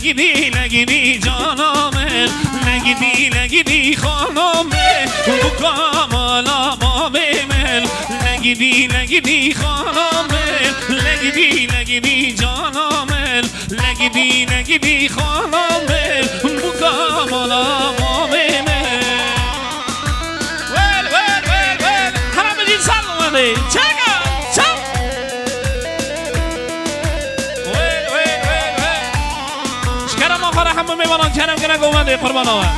لگیدی لگیدی جانامه لگیدی لگیدی خانامه بو کامالا بابمل لگیدی لگیدی خانامه لگیدی لگیدی جانامه لگیدی لگیدی خانامه بو کامالا بابمل ول ول ول ول حرام بدین سلامه چگه چم ول ول ول ول شکرم آخر همه میوانان کرم که نگومنده قربان آور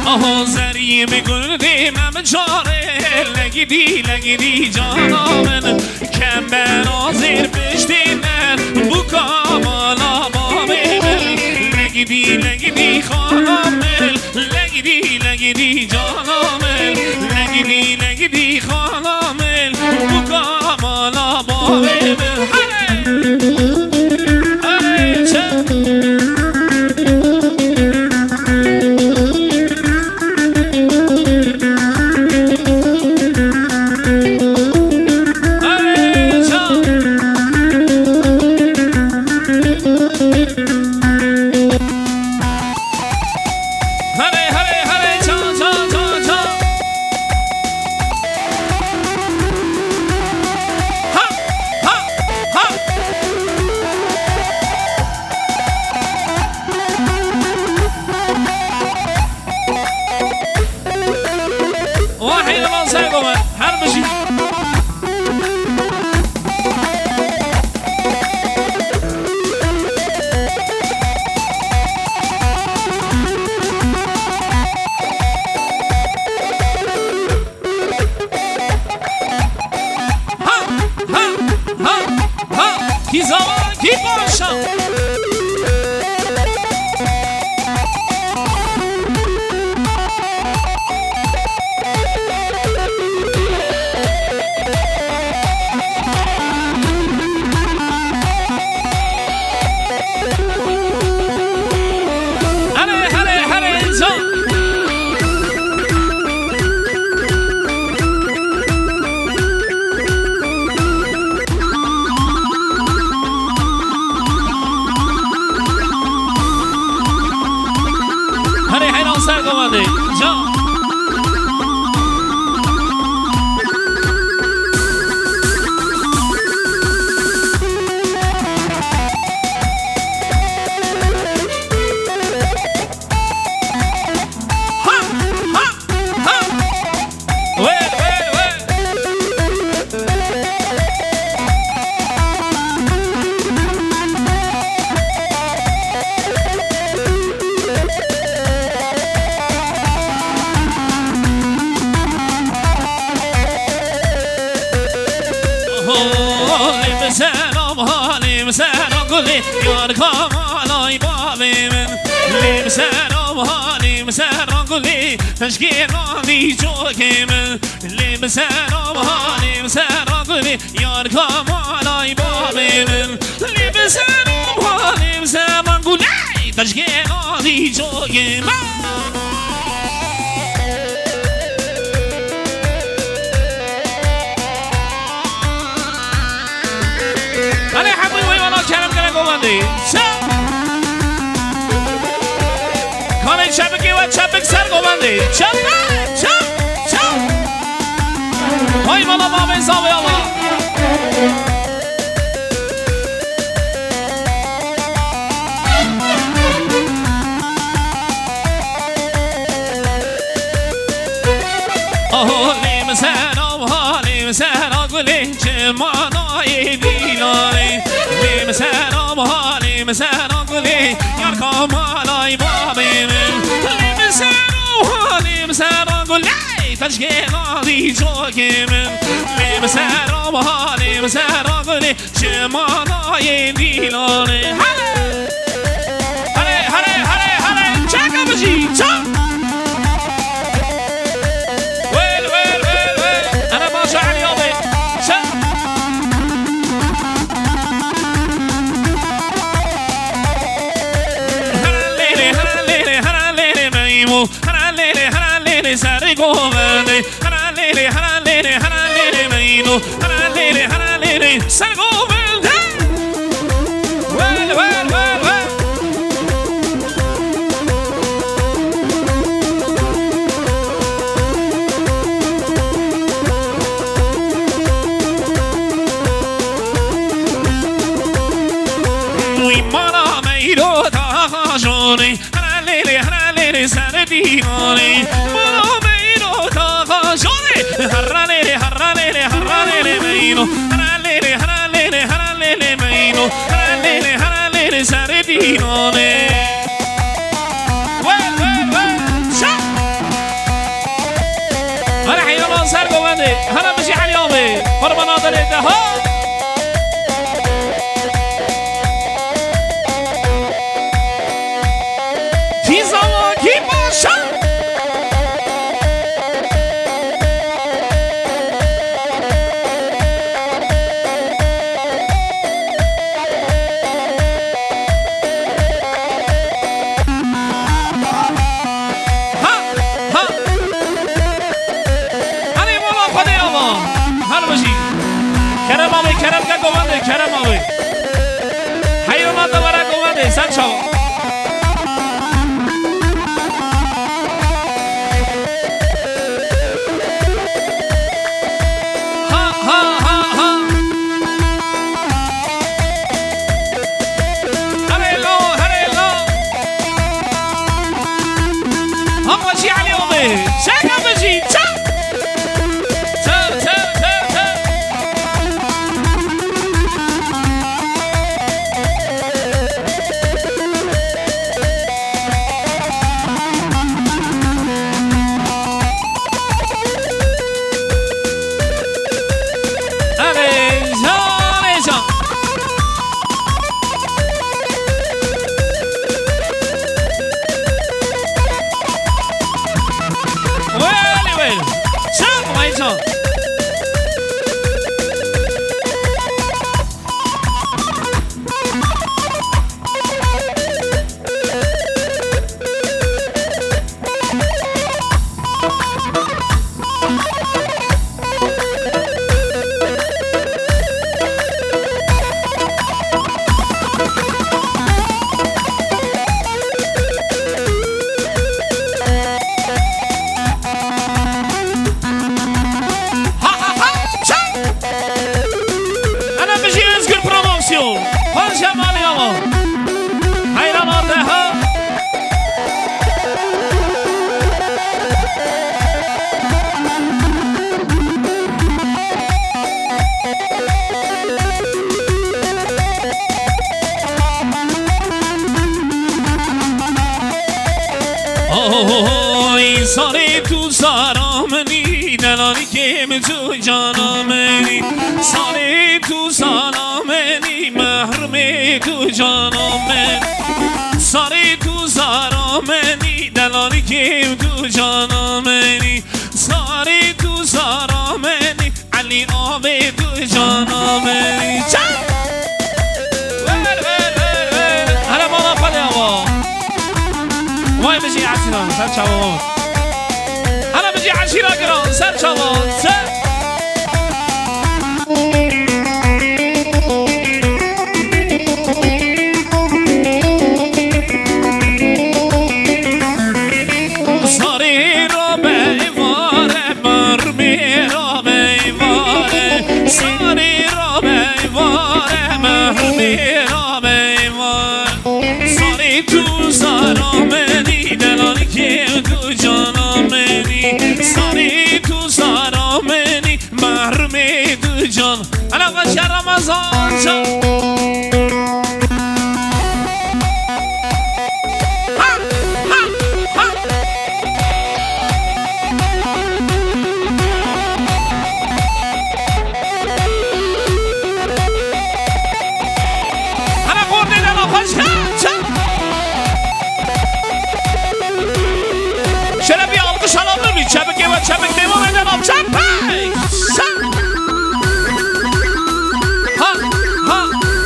آها زریه میگردیم همه چاره لگیدی لگیدی جانامن کم برازیر پشتینن بو کامالا بابمل لگیدی لگیدی خانامل لگیدی لگیدی جانامل لگیدی لگیدی خانامل بو کامالا بابمل هره چه یار کامالای بابی من لیم سرم حالیم سرم گلی تشکیرانی چوکی من لیم سرم حالیم سرم گلی یار کامالای بابی من لیم سرم حالیم سرم گلی تشکیرانی چوکی من کانه چپکی و چپک سر گوبنده چپ چپ چپ های بالا ما به حساب آقا حالیم سرم حالیم سرم گلی چه مانای دیلانه لیم سرم حالیم سرم گلی یار کامالای بابی من لیم سرم حالیم سرم گلی تشکیرانی چوکی من لیم سرم حالیم سرم گلی چه مانای دیلانه هره هره هره هره چکا بشی چک سر گوبنده هر لیلی مينو هلا ليلي سرقوا ويل ويل ويل ويل ويمانا ميلو تاخاجوني هلا ليلي سردينوني مانا ميلو تاخاجوني هلا ليلي ميلو هلا ليلي ميلو هلا ليلي سردينوني ويل ويل ويل شا هلا حي الله سرقوا بندي هلا مشي حالي يومي قربنا ضليته ها في زمان كي باشا کرم که گوانده کرم آوی حیرانات برای گوانده سن شو ها ها ها ها هرلو هم وشي علي آوی شکم بشی چا ساری تو سارامنی دلانی که تو جانامنی ساری تو سارامنی محرم تو جانامنی ساری تو سارامنی دلانی که تو جانامنی ساری تو سارامنی علی آب تو جانامنی هلا ماما پده آبا وای بجی عسیران سر چاوان هلا بجي عشيرة قران سر شباب سر صاري ربعي واره مرمي ربعي واره صاري ربعي واره مرمي ربعي واره صاري تو سارامني دلالي که تو جانامنی ساری تو سارامنی محرم تو جان علاقه شهر رمضان شد شبكة وشبكة وين الأب شبكة ها ها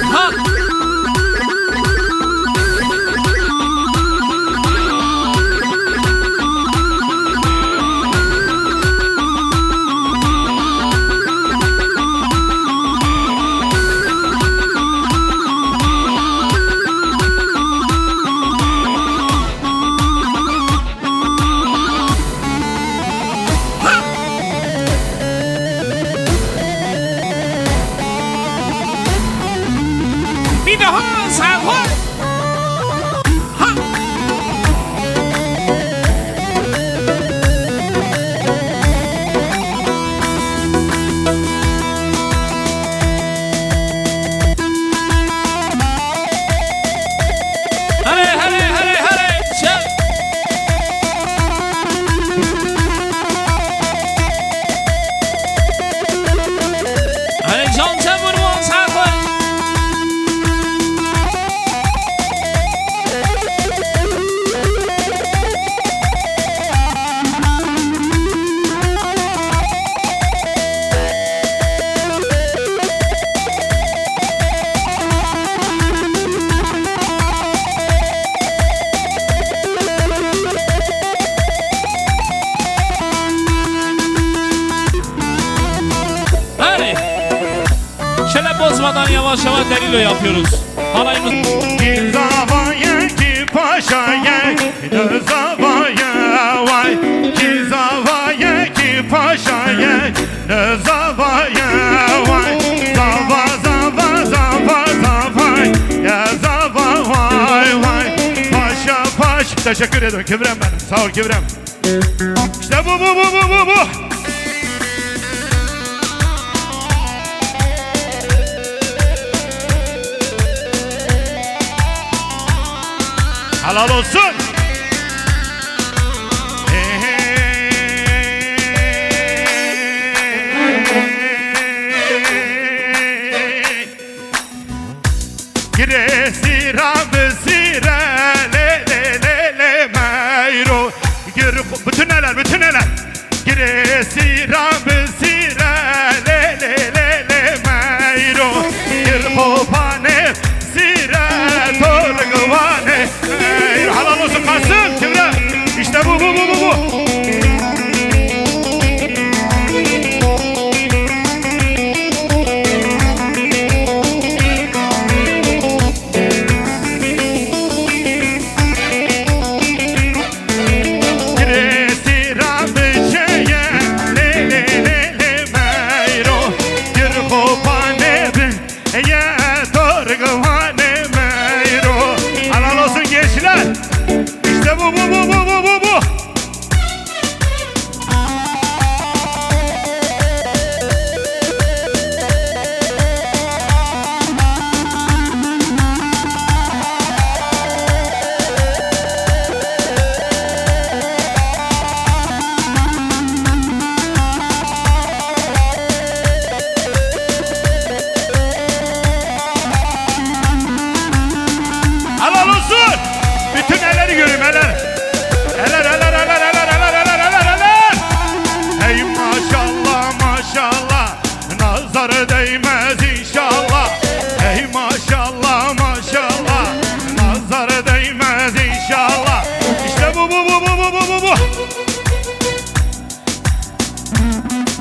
ها سرخوش bozmadan yavaş yavaş delilo yapıyoruz. Halayımız. Ki zavaya ki paşaya de zavaya vay. Ki zavaya ki paşaya de zavaya vay. Zava zava zava zava ya zava vay vay. Paşa paş. Teşekkür ederim Kibrem benim. Sağ ol Kibrem. İşte bu. Helal olsun. Gire sira sira le le le le mayro. Gir bütün neler. Gire sira sira le le le le mayro. Gir popane sira torgvane. Helal olsun Kasım Kibre. İşte bu.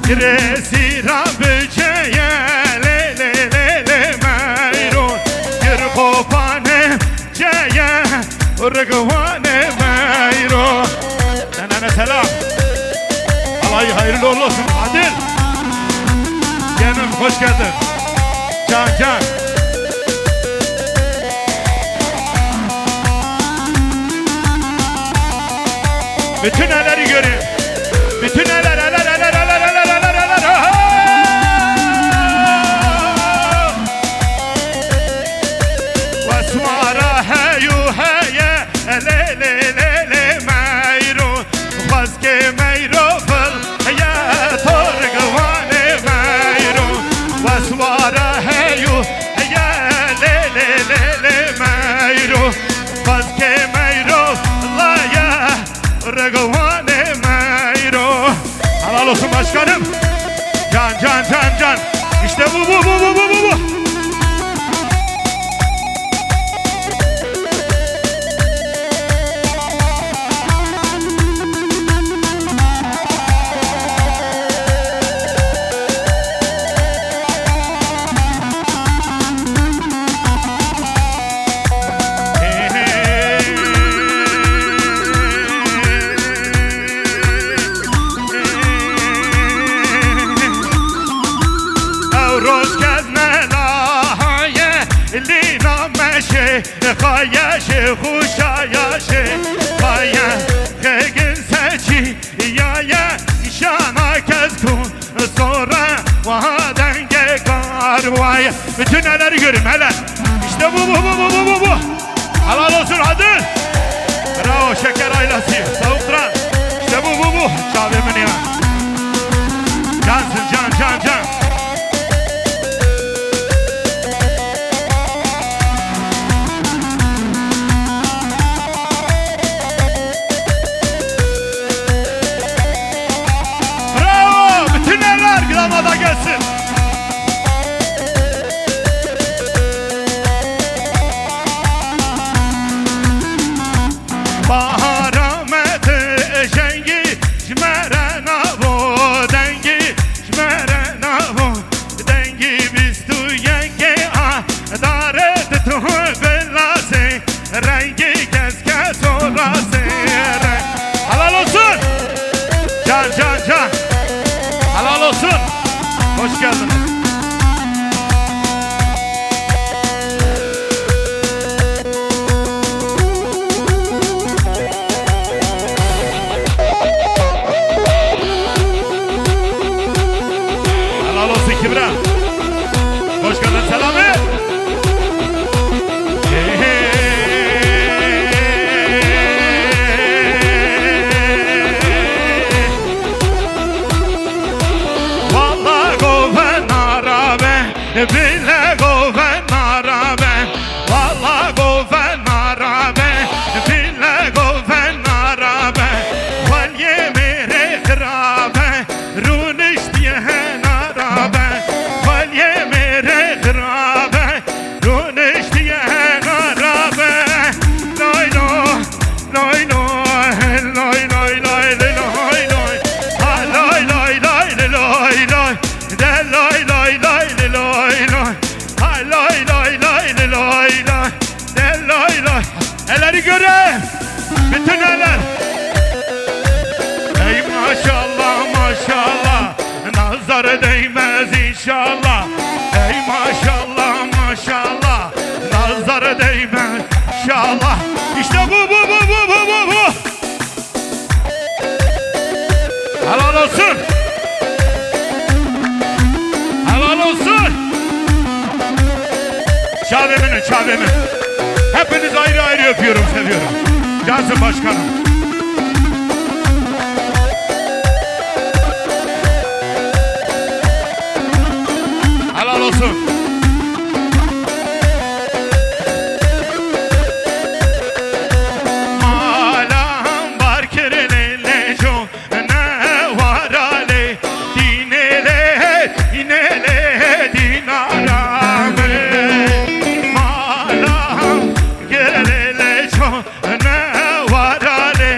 Resira böceğe le le le le mayro. Gir kopane ceye rıgvane mayro. Nenene selam. Allah hayırlı uğurlu olsun Adil. Canım hoş geldin. Can. Bütün elleri görün. Bütün eller. Helal olsun başkanım. Can. İşte bu. Roz gezme la خایش خوشایش خایه خگن سچی یایه شانا کز کن sonra vahadenge karvaya. Bütün elleri görün hele. İşte bu. Helal olsun hadi. Bravo şeker ailesi. Tavuk duran. İşte bu. Şabimin ya. Cansın can. Bravo. Bütün eller gramada gelsin. Baharamet şengi şmere navo dengi şmere navo dengi biz tu yenge a daret tu belase rengi kes orası helal olsun can helal olsun hoş geldiniz. Kibra. Hoş geldin Selami. Vallahi governara ben, bile governara ben. Vallahi governara ben, bile governara ben. Val yemere krabe, runiş diye elleri göre bütün eller. Ey maşallah nazar değmez inşallah. Ey maşallah nazar değmez inşallah. İşte bu. Helal olsun. Şabimin. Hepiniz ayrı öpüyorum, seviyorum. Cansın başkanım. Helal olsun. Malam var kerelele jo ne var ale dinele dinara. Ne var ale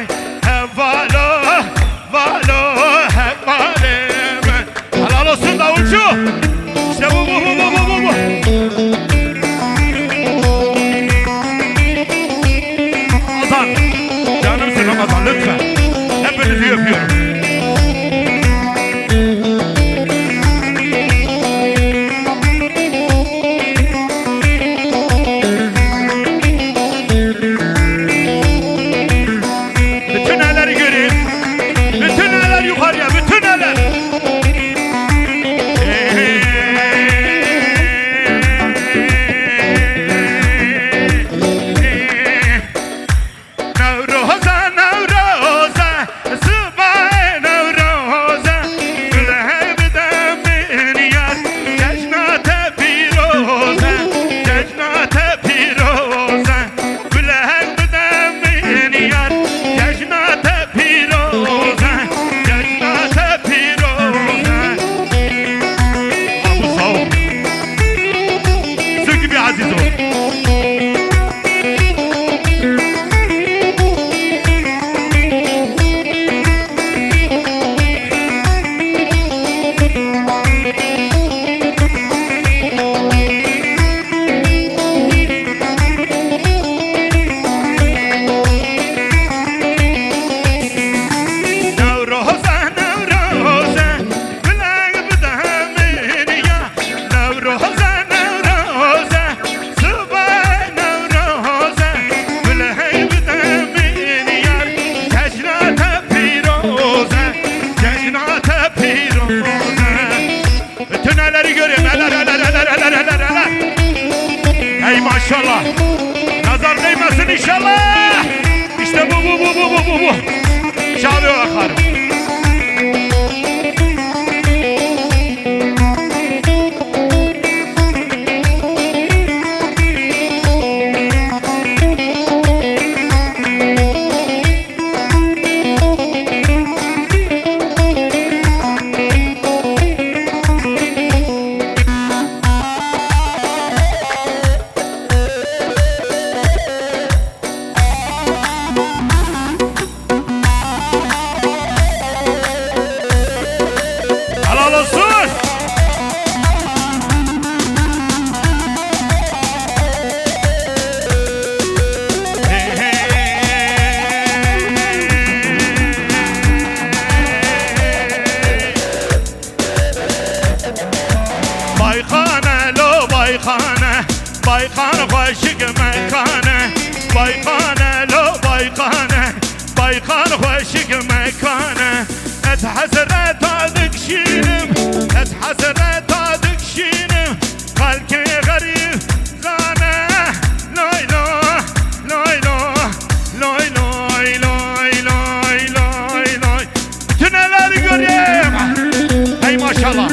Ey maşallah. Nazar değmesin inşallah. İşte bu. Çalıyor akarım. Baykan خوشگ مکانه baykanه لو baykanه baykan خوشگ مکانه ات حسرت دکشینم ات حسرت دکشینم خلک غریب زانه لای لای لای لای لای لای لای لای تو neler göreyim ey maşallah.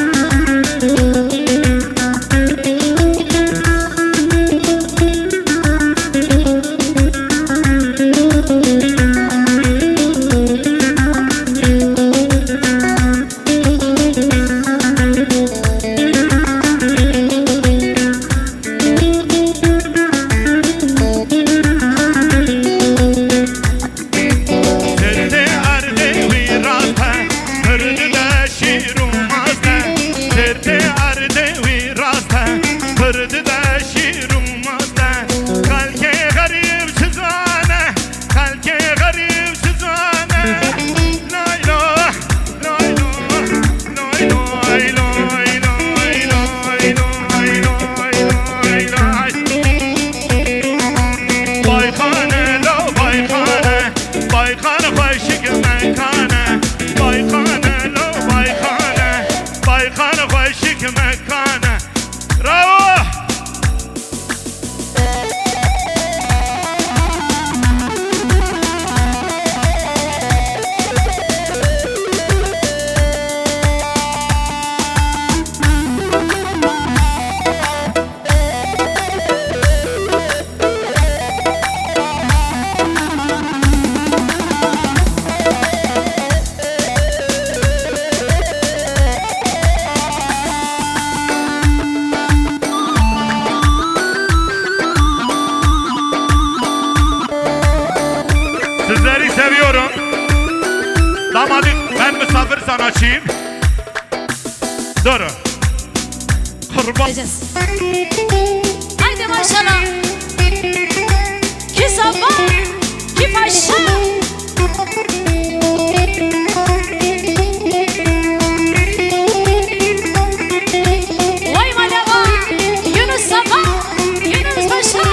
Sizleri seviyorum. Damadık ben misafir sanatçıyım. Durun. Kurban. Haydi maşallah. Ki sabah, ki paşa. Vay malava, Yunus sabah, Yunus paşa.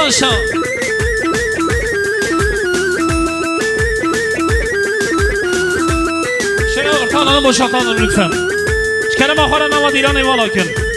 باشا شنو كان boşaltalım lütfen. Çıkarım ahara nama dilan eyvallah kın.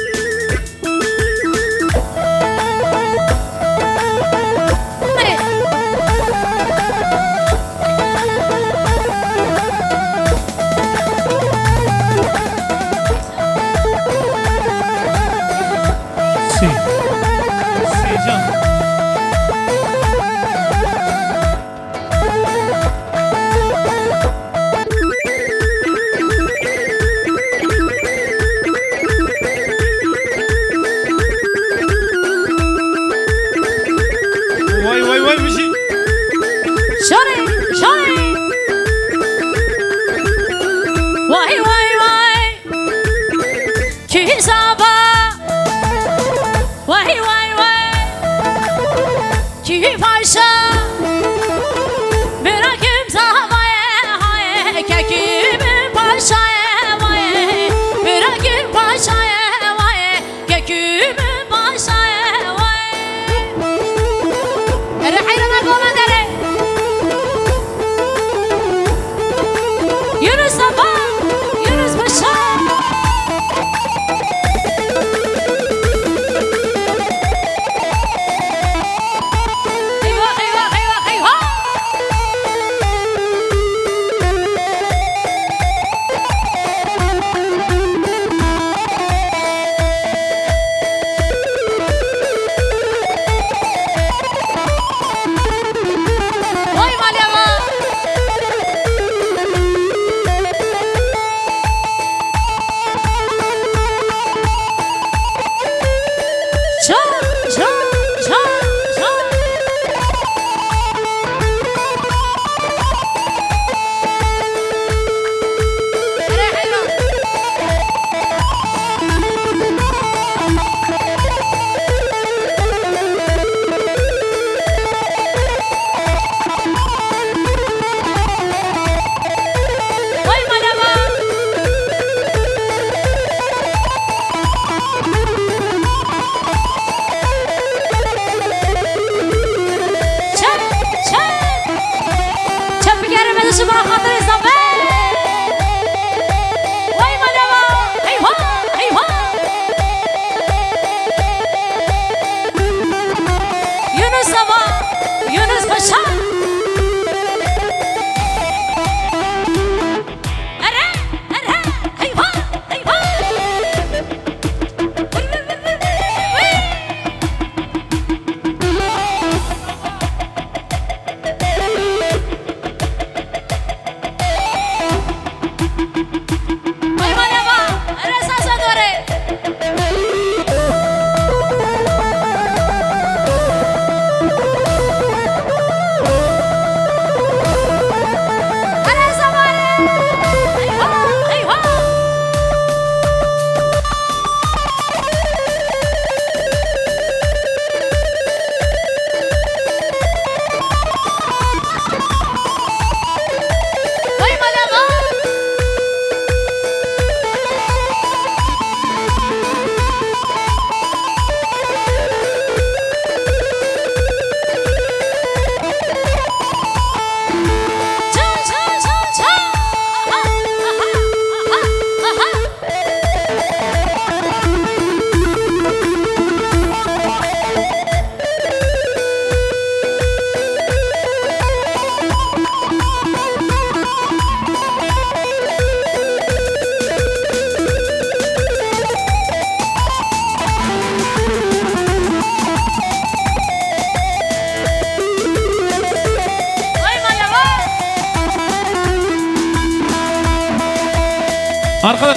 Eyvah eyvah.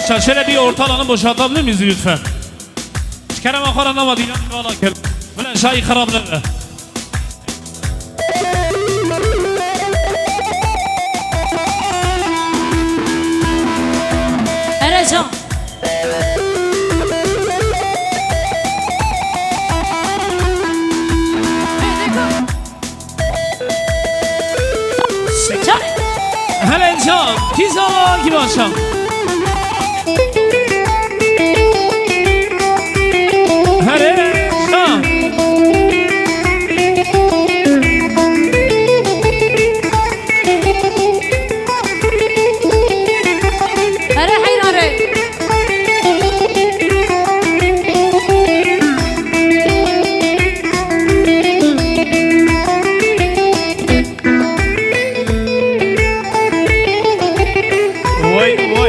Arkadaşlar şöyle bir orta alanı boşaltabilir miyiz lütfen? Kerem Akar anlamadı. İlan valla Kerem. Böyle şahi harapları. Erecan. Sıçan. Hele can. Pizza gibi akşam. Hele can. Ere hayrare. Vay vay.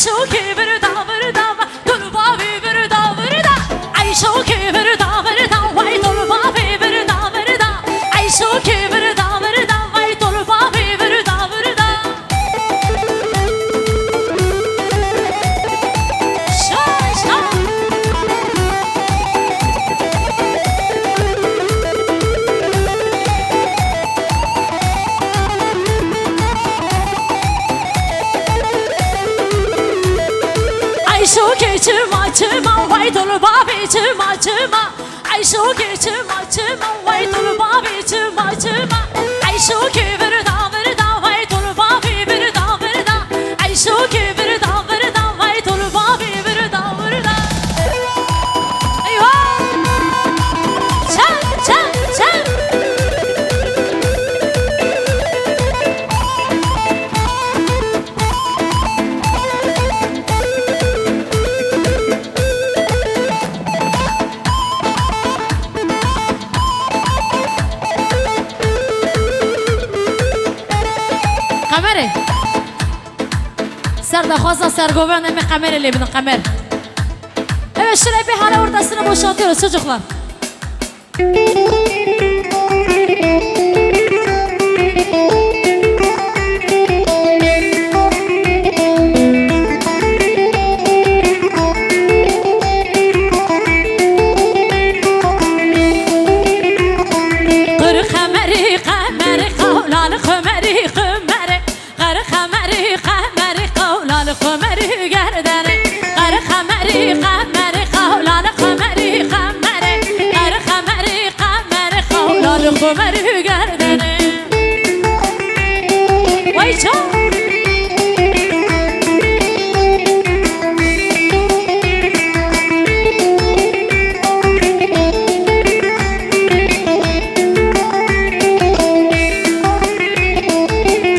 شوکی بردا بردا دل بابی بردا بردا ای شوکی بردا بردا وای دل بابی بردا بردا ای شوکی بردا بردا وای دل بابی بردا بردا شای شای شوکی چما چما وای دل بابی چما چما ای شوکی چما چما وای دل بابی چما چما ای شوکی بردا بردا وای دل بابی بردا بردا ای شوکی بردا بردا وای دل بابی بردا بردا ایوا چم چم چم قمره سر دخواست سرگوبه نمی قمره لی بدن قمر evet şuraya bir hane ortasını boşaltıyoruz çocuklar قمری گردنه قر خمری قمری قولان قمری قمری قر خمری قمری قولان قمری گردنه وای چون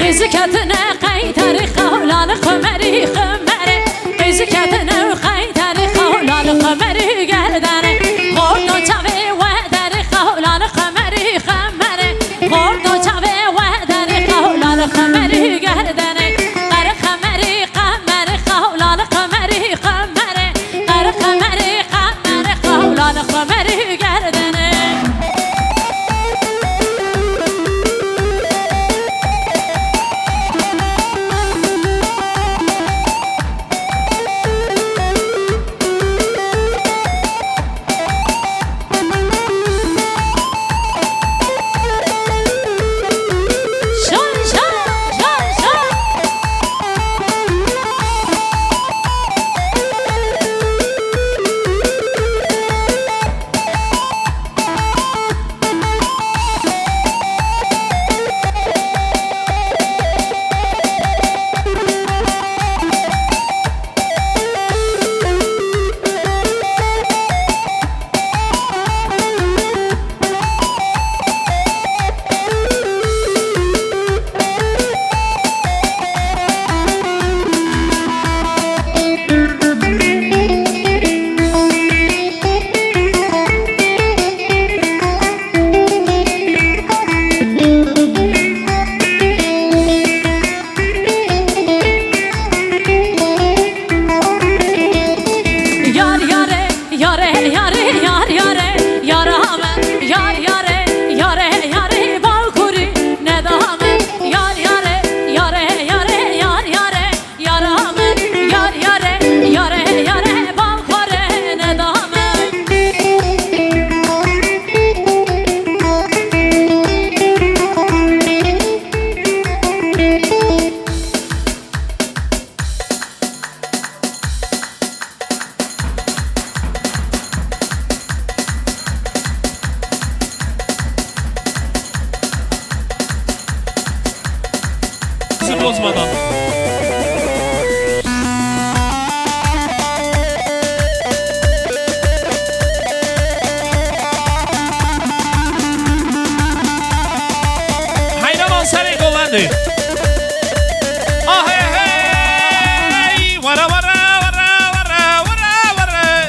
قزکتنه قیتری قولان قمری قمری قزکتنه قیتری قولان قمری گردنه خوردو چاوی و دری قولان قمری قمری خوردو چاوی و دری قولان قمری گردنه قر قمری قمری قولان قمری قمری قر قمری قمری قولان قمری گردنه bozmadan. Hayran ol seni kullandı. Ah hey hey, vara vara vara vara vara vara.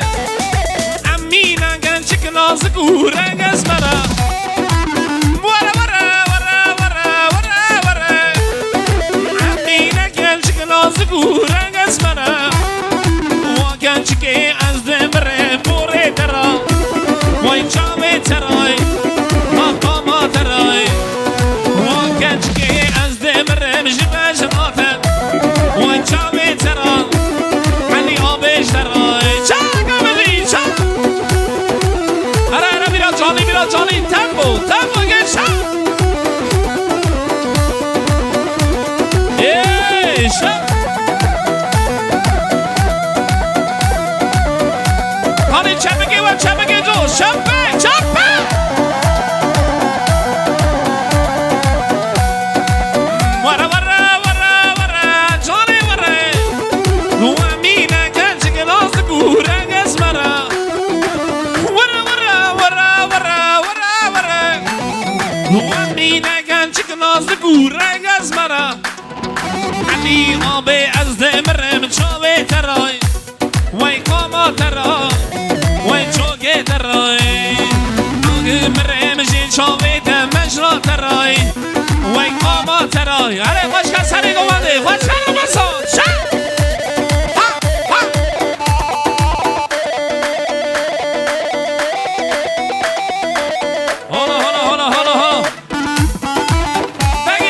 Amina gençlik nazık uğrayız bana. Vara vara vara vara vara vara. Amina gençlik nazık uğrayız bana. شب هانی چپگی و چپگی جو شبه چپه ورا ورا ورا ورا جانی ورا و امینه گنج گلاس گورنگ اسمرا ورا ورا ورا ورا ورا ورا و امینه گنج گلاس گورنگ اسمرا علی آبی از دمرم چاوی ترای وای کاما ترای وای چوگی ترای نوگی مرم جی چاوی دمش را ترای وای کاما ترای اره خوش کس هری گوانده خوش کن بسان شد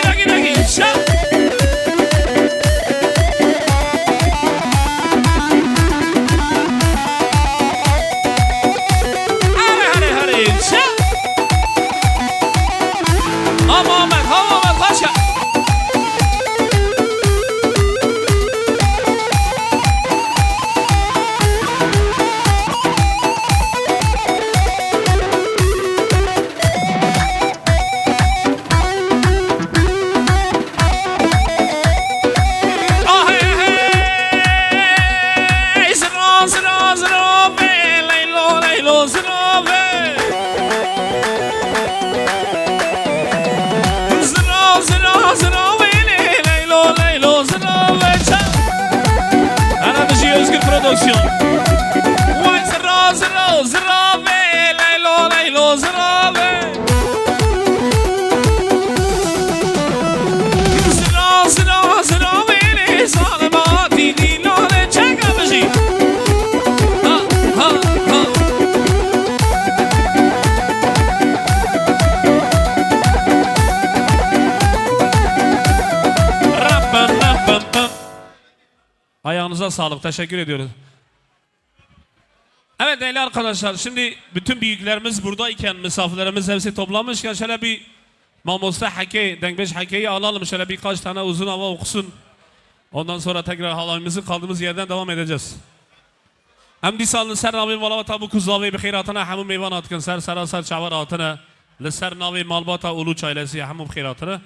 هلا دگی شد Ayağınıza sağlık. Teşekkür ediyoruz. Evet değerli arkadaşlar, şimdi bütün büyüklerimiz buradayken, misafirlerimiz hepsi toplanmışken şöyle bir Mamosta Hake, Denkbeş Hake'yi alalım. Şöyle birkaç tane uzun hava okusun. Ondan sonra tekrar halamızı kaldığımız yerden devam edeceğiz. Hem disalın ser navi malavata bu kuzlavi bixeyratına hamum meyvan atkın ser sarasar çavar atına لسر navi malbata ulu çaylesi hamum bixeyratına.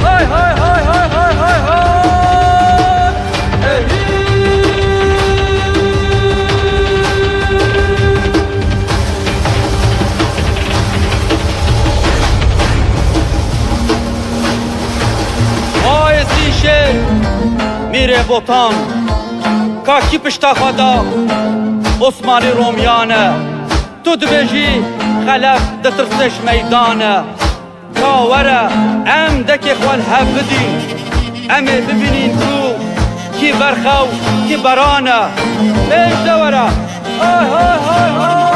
Hay hay hay hay hay hay hay. میره بوتان کاکی پشتا خدا عثمانی رومیانه تو دبجی خلف دترسش میدانه کاوره ام دکی خوال هفدی ام ببینین تو کی برخو کی برانه بیش دوره های های های های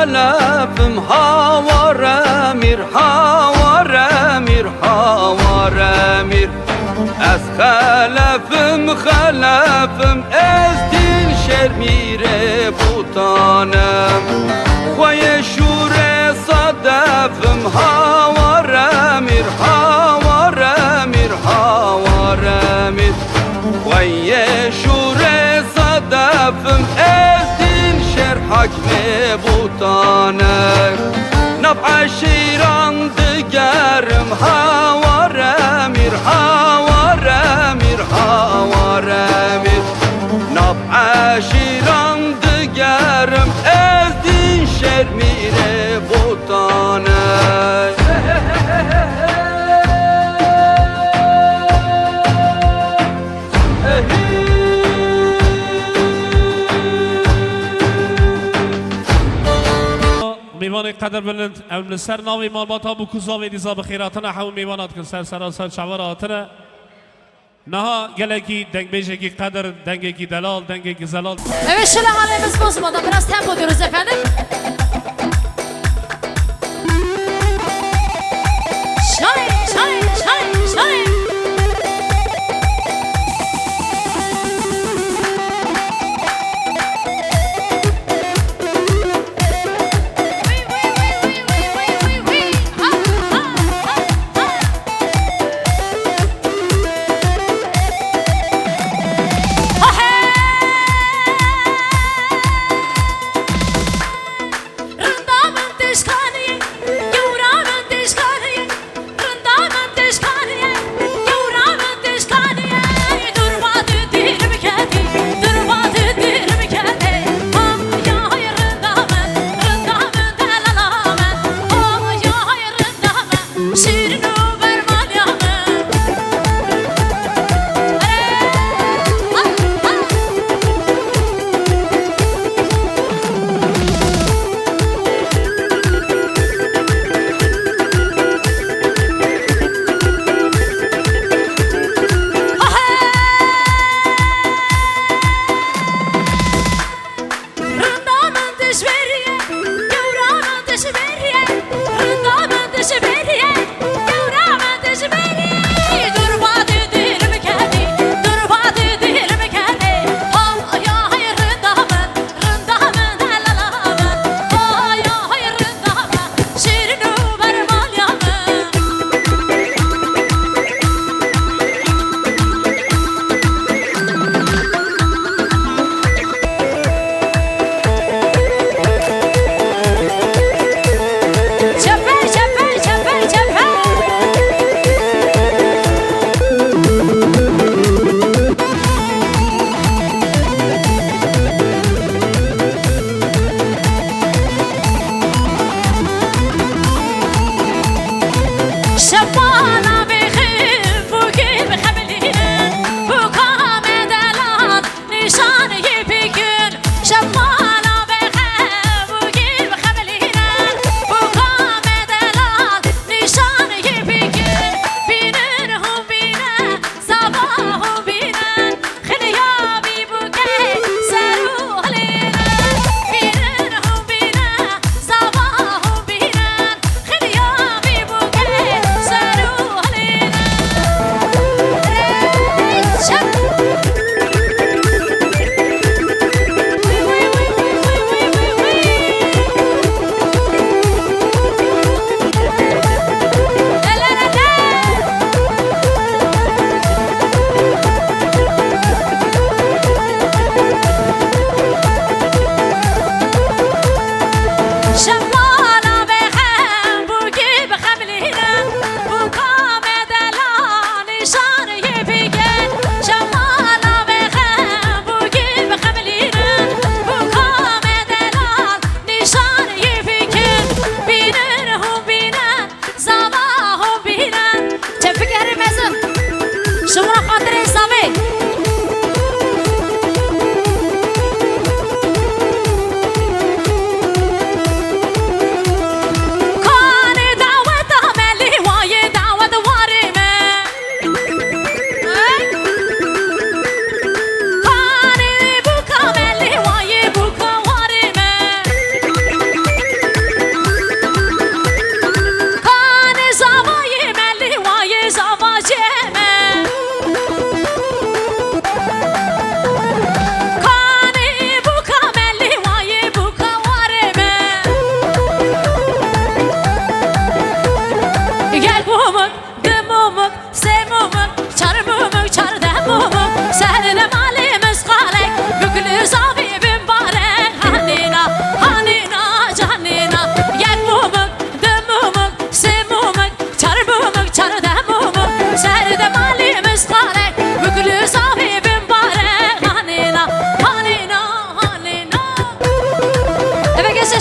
خلفم هاواره میر هاواره میر هاواره میر از خلفم از دین شر میره بوتانم خوی شور صدفم هاواره میر هاواره میر هاواره میر خوی شور صدفم از دین شر حکم بوتانه نبع شیران دگرم هاواره میر هاواره میر هاواره میر نبع شیران دگرم از دین شر میره بوتانه میوان قدر بلند اول سر ناوی مالبات ها بو کوزا و دیزا بخیراتنا همون میوانات کن سر سراسر شعور آتنه نها گلکی دنگ بیشه کی قدر دنگ کی دلال دنگ کی زلال. Evet şöyle halimiz bozmadan biraz tempo diyoruz efendim. Şöyle şöyle şöyle şöyle.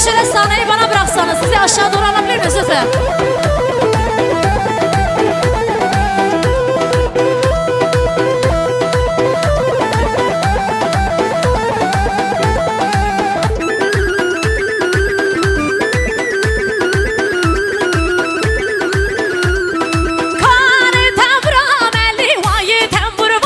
Şöyle sahneyi bana bıraksanız sizi aşağı doğru alabilir miyiz lütfen? Kani tembura melli vayi temburu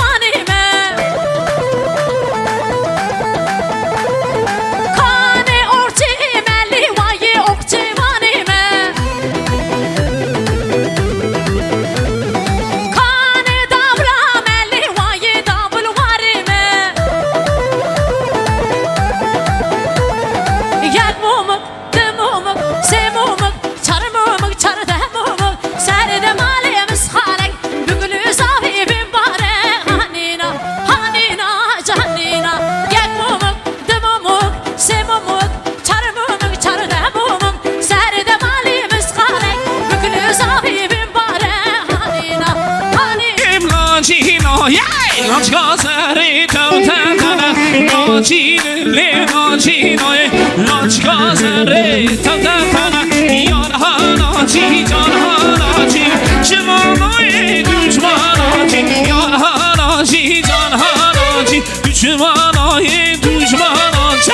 Laçka zerri tevtetene Nacine le nacinoye Laçka zerri tevtetene Yar hanaci can hanaci Düşmanoye düşmanaci Yar hanaci can hanaci Düşmanoye düşmanaci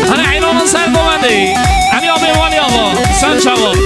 Hani aynanın sen komendi Hani abi vali abi sen çabuk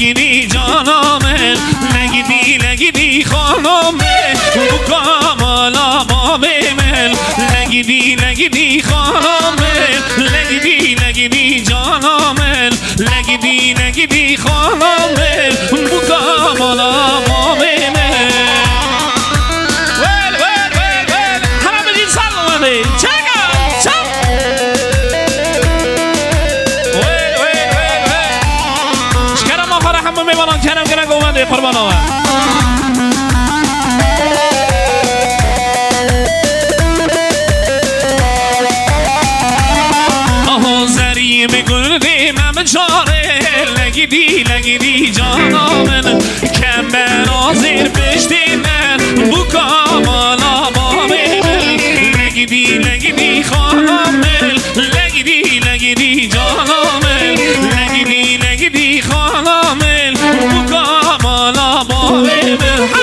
لگیدی جانم لگیدی خانم بو کاملا با بمل لگیدی خانم لگیدی جانم لگیدی خانم بو کاملا با بمل ول همه بدین سلامه میبانم کنم کنم گوونده قربان آمد آها زری بگردی من چاره لگیدی جانامن کم برازیر پشتی من بو کامالا با بمل لگیدی خانم لگیدی جانامن لگیدی خانم مقامالا با بمل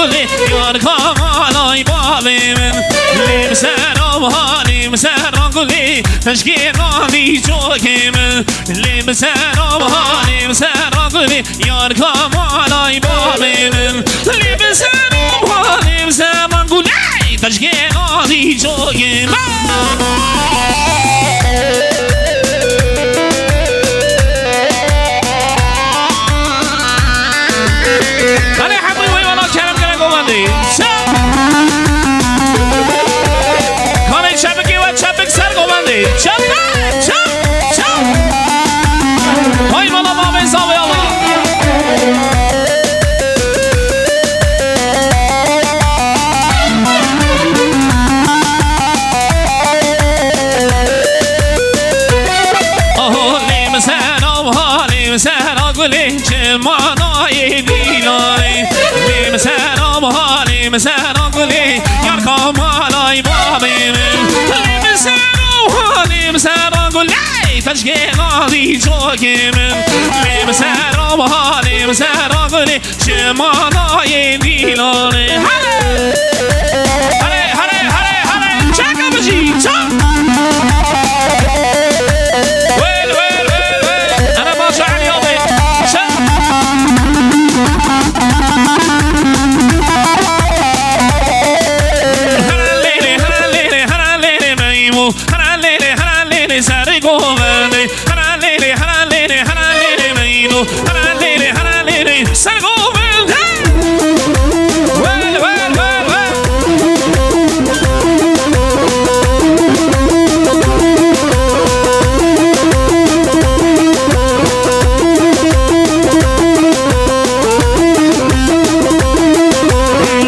گلی یار کامالای بابی من لیم سرام ها لیم سرام گلی تشکیرانی چوکی من لیم سرام ها لیم سرام گلی یار کامالای بابی من لیم سرام ها لیم سرام گلی تشکیرانی چوکی من مانای دیلانی لیم سرام ها لیم سرام گلی یار کامالای بابی من لیم سرام ها لیم سرام گلی تشکیلانی چوکی من لیم سرام ها لیم سرام گلی مانای دیلانی هره هره هره هره هره چکا بشی چک ویل ویل ویل ویل انا باشا علی آبی سر گوبنده هرالله هرالله هرالله مینو هرالله هرالله سر گوبنده ول ول ول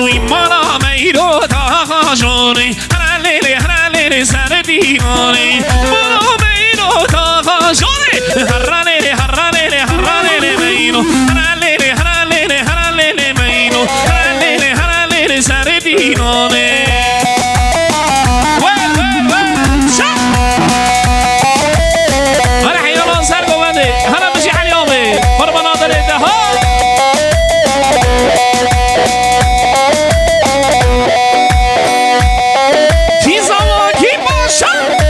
وی مانا میرو تا خاشونی هرالله هرالله سر دیوانی هرالله هرالله هرالله مینو هرالله هرالله هرالله مینو هرالله هرالله سر دیوانه ول ول ول شا هر حیوان سر گونده هر بشی حلیامه بر مناظر دها کی زمان کی باشد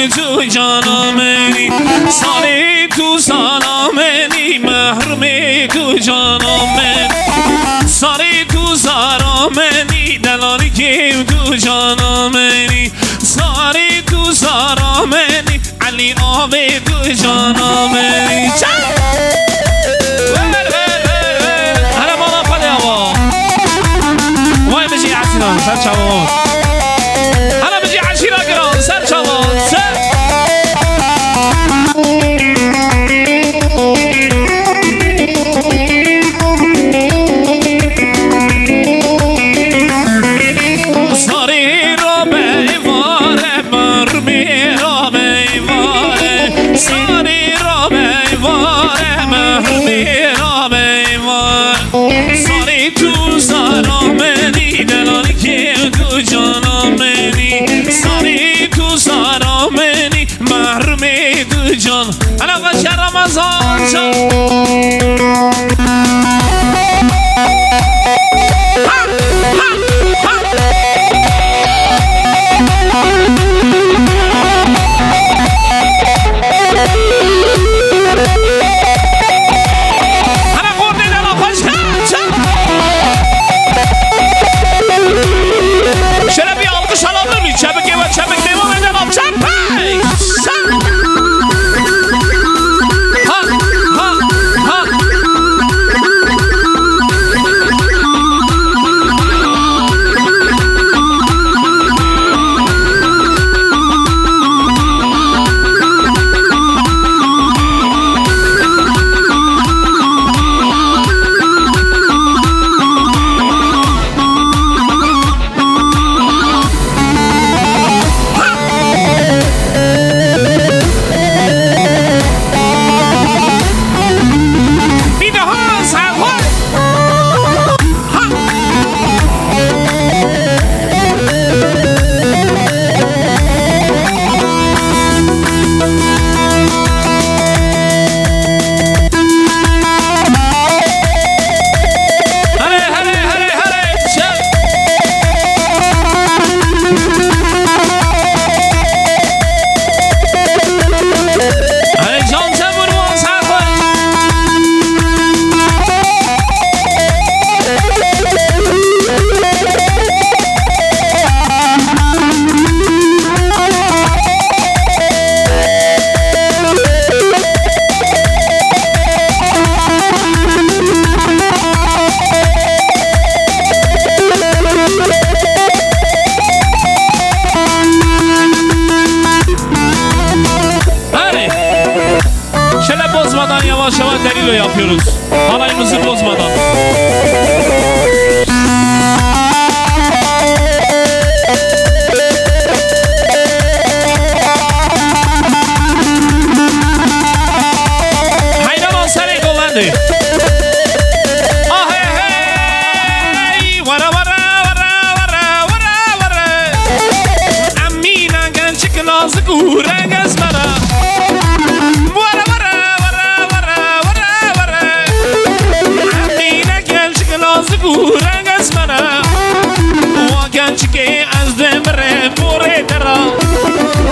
تو جانم سالی تو سلامنی محرمی تو جانم ساری تو زارامنی دلانی کیم تو جانمنی ساری تو زارامنی علی آبی تو جانمنی هلا مالا پده هوا وای بجی عسیران سر چوان هلا بجی عشیران گران سر چوان سر ساری تو زارامنی دلانی که تو جانمنی ساری تو زارامنی محرومی تو جان علاقه شهر رمضان شد Deliyle yapıyoruz. Halayımızı bozmadan. Hayran olsana kullandı. Ah hey hey. Vara vara vara vara vara vara. Amina gençlik nazlı kura gezmara. Gura gazmana waganchke az demre pore tara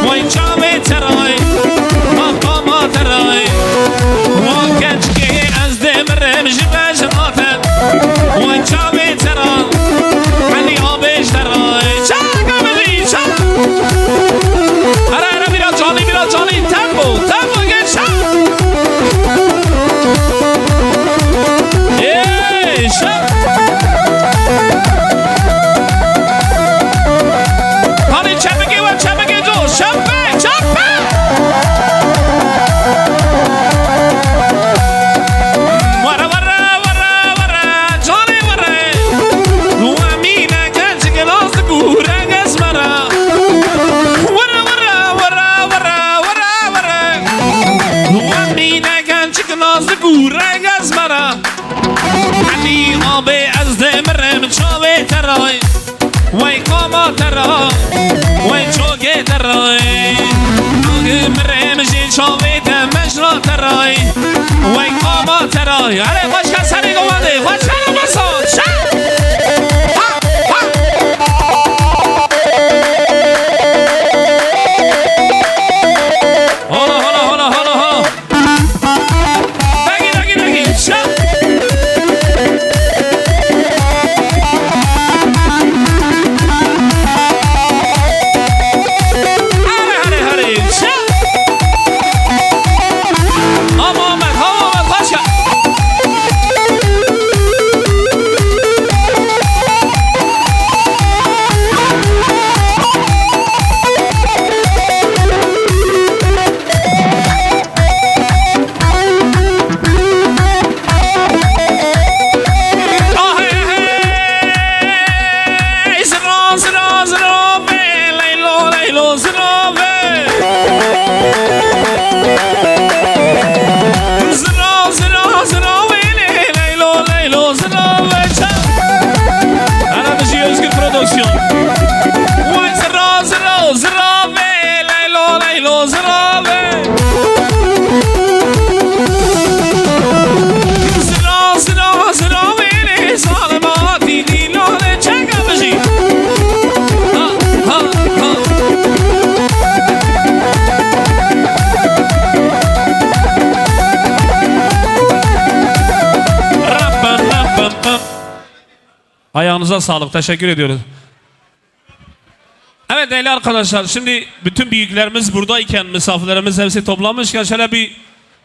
way chame taray maqama taray waganchke az demre mjbaj natat way chame tara ali abesh taray chaka mali chaka ara mira jani tambo gecha وای کاما ترا وای چوگه ترای نوگ مرم جین شاوی دمش را ترای وای کاما ترای آره خوش کن سری گوانده خوش کن بسان شد هلا بگی شد Ayağınıza sağlık. Teşekkür ediyoruz. Evet değerli arkadaşlar, şimdi bütün büyüklerimiz buradayken, misafirlerimiz hepsi toplanmışken şöyle bir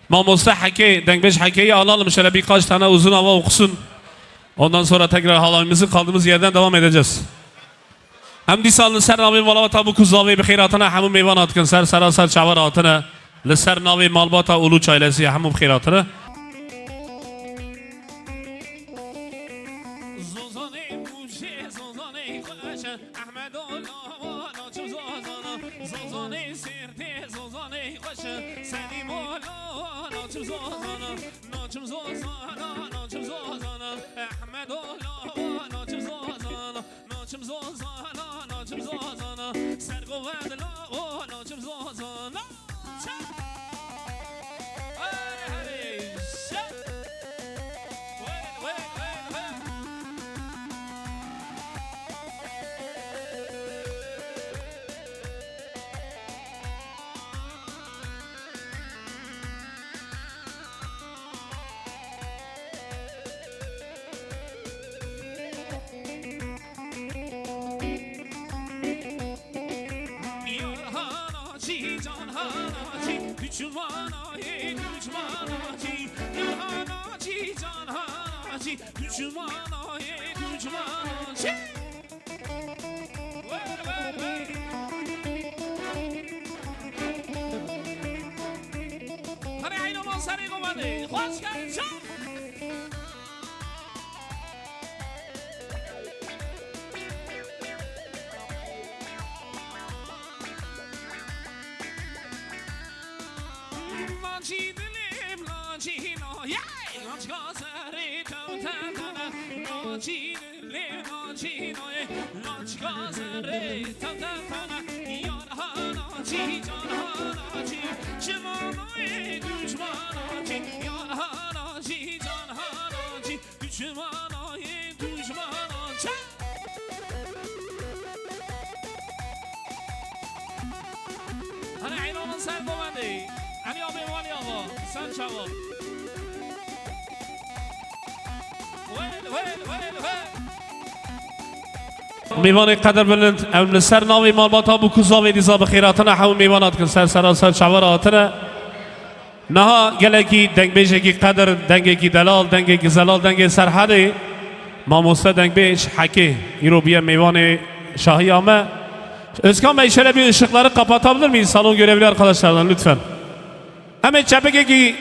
Mamosta Hake, Denkbeş Hake'yi alalım. Şöyle birkaç tane uzun hava okusun. Ondan sonra tekrar halamımızı kaldığımız yerden devam edeceğiz. Hem disalın ser navi malbata bu kuzavi bir khairatına hamu meyvan atkın ser sarasar çavar atına لسر navi malbata ulu çaylesi hamu khairatına. میوان قدر بلند اول سر ناوی مالباتا بو کوزاوی دیزا بخیراتنا حو میوانات کن سر سراسر چاوراتنا نها گلکی دنگ بیش کی قدر دنگ کی دلال دنگ کی زلال دنگ سرحدی ماموسته دنگ بیش حکی ایروبیه میوان شاهی آمه Özkan Bey şöyle bir ışıkları kapatabilir miyiz salon görevli arkadaşlardan lütfen. Hemen çabuk ki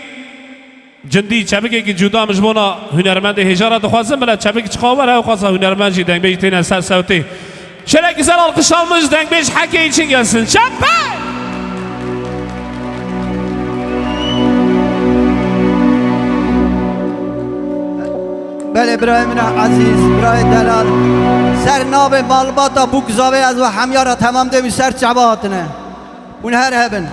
Cindi çabuk ki juda mecbuna hünermend hecara dıxwazım bile çabuk çıkar ha xasa hünermend ji Denkbeş tene ser savti. Şöyle güzel alkış almış Denkbeş Hake için gelsin. Çabuk! بله برای من عزیز برای دلال سرناب مالباتا بوکزاوی از و همیارا تمام دمی سر چباتنه اون هر هبن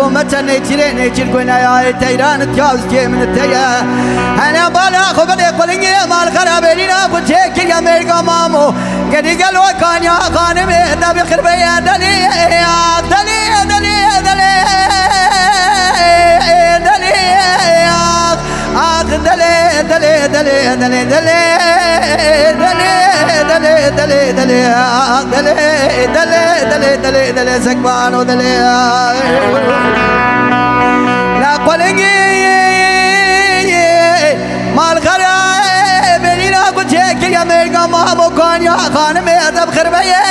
قومت نيتري نيتر كنا يا تيران تجاوز كي من التيا انا بالا خبر يقولني ما مال خرابينا بوجهك يا ميرقا مامو قدي قالوا كان يا خانم دبي خربيا دلي دلي دلي دلي دلي آخ دلي دلي دلي دلي دلي دلي دلي دلي آخ دلي دلي دلي دلي دلي سكبان ودلي لا قلقي مال خراب بيننا بوجهك يا ميرقا مامو كان يا خانم دبي خربيا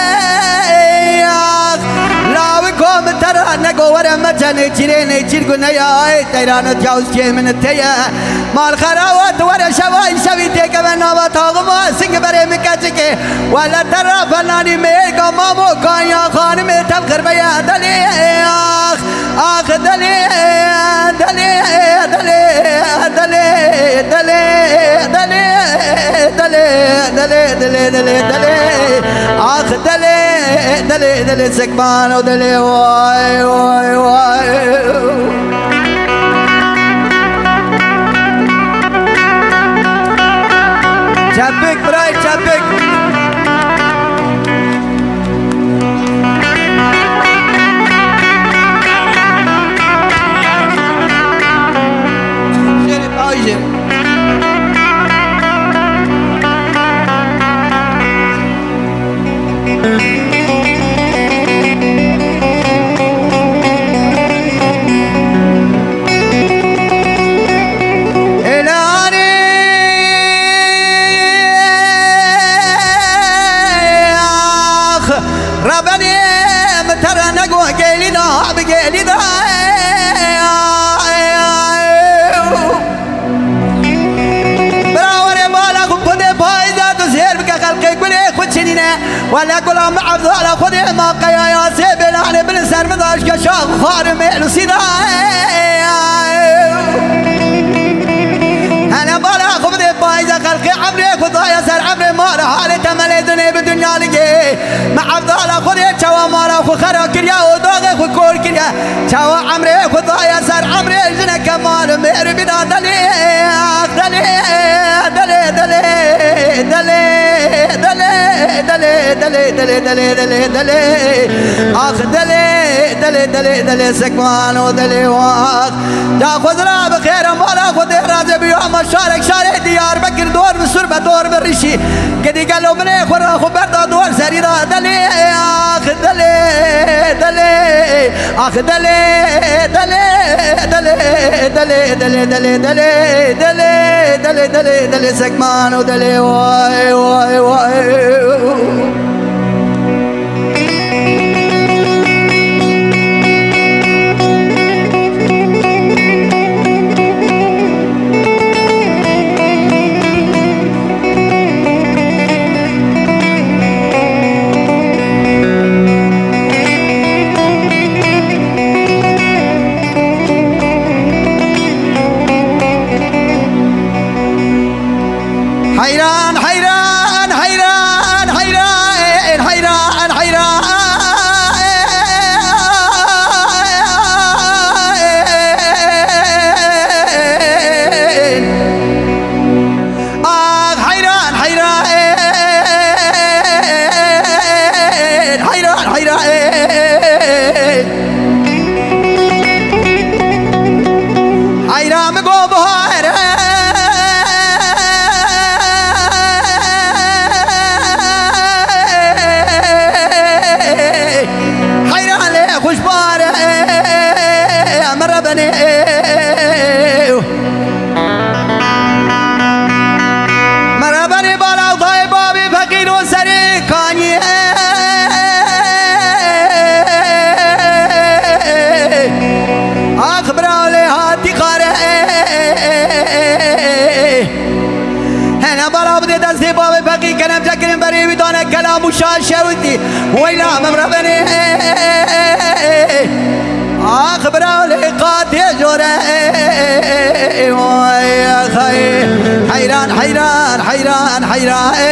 لاوكم ترى نقور مجني تريني ترقنا يا تيران تجاوز كي من التيا مال خراوات ورا شواي شوي تيك بنا بتاغما سنگ بري مكاتك ولا ترى فناني ميرقا مامو كان يا خانم تبخر بيا دلي آخ دلي دلي دلي دلي دلي دلي دلي دلي دلي دلي دلي آخ دلي دلي دلي سكبان ودلي واي واي واي شبك براي شبك شرب عايشة ربني مترى نقوى قيلي دا بقيلي دا براوري مالا خبودي بايزا تزهير بك خلقي قولي خدشنينا ولا قولا معبد على خودي ما قيا يا سيبي لعني بالسر مداش كشاف خارمي لسيدا أنا بالا خبودي بايزا خلقي عمري خدايا سر عمري مالا حالي تملي دني بدنيا لقي معبد على خودي شوا مالا خو خرا كريا ودوغي خو كور كريا شوا عمري خدايا سر عمري جنا كمال ميري بدا دلي دلي دلي دلي دلي دلي دلي دلي دلي دلي دلي آخ دلي دلي دلي دلي سكوان ودلي واخ جا خضرا بخير مالا خودي رازي بيوم شارك شارك ديار بكر دور بسر بدور بالرشي قدي قالوا مني خورا خبرتا دور سريرا دلي آخ دلي دلي آخ دلي دلي دلي دلي دلي دلي دلي دلي دلي دلي دلي سكمان ودلي واي واي واي حيران حيران حيران حيران حيران حيران حيران حيران حيران حيران حيران مقوبهار مرابني بالا وضاي بابي فقير وسري كاني اخبر لي هاتي خاري هنا بالا بدي دستي بابي فقير كلام جكرم بري بدون كلام وشاشه ودي ويلا مرابني اخبر لي قاتي جوري ويا خي حيران حيران حيران حيران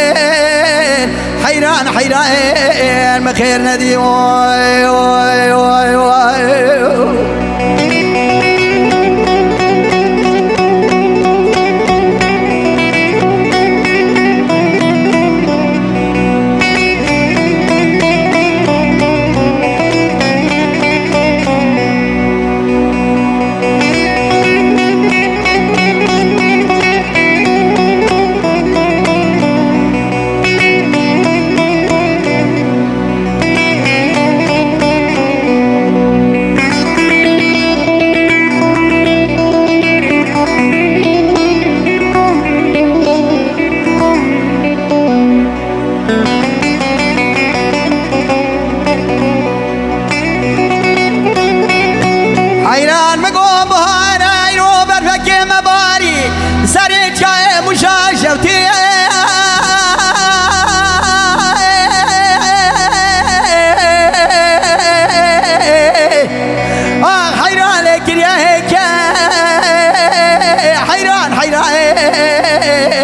حيران حيران مخير ندي واي واي واي واي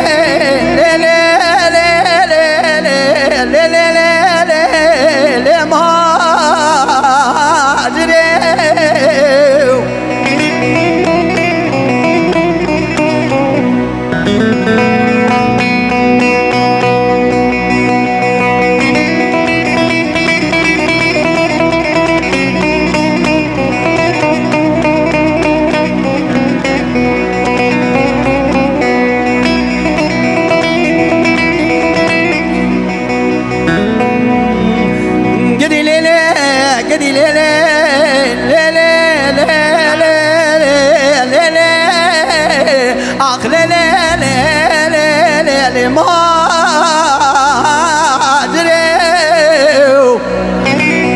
ليه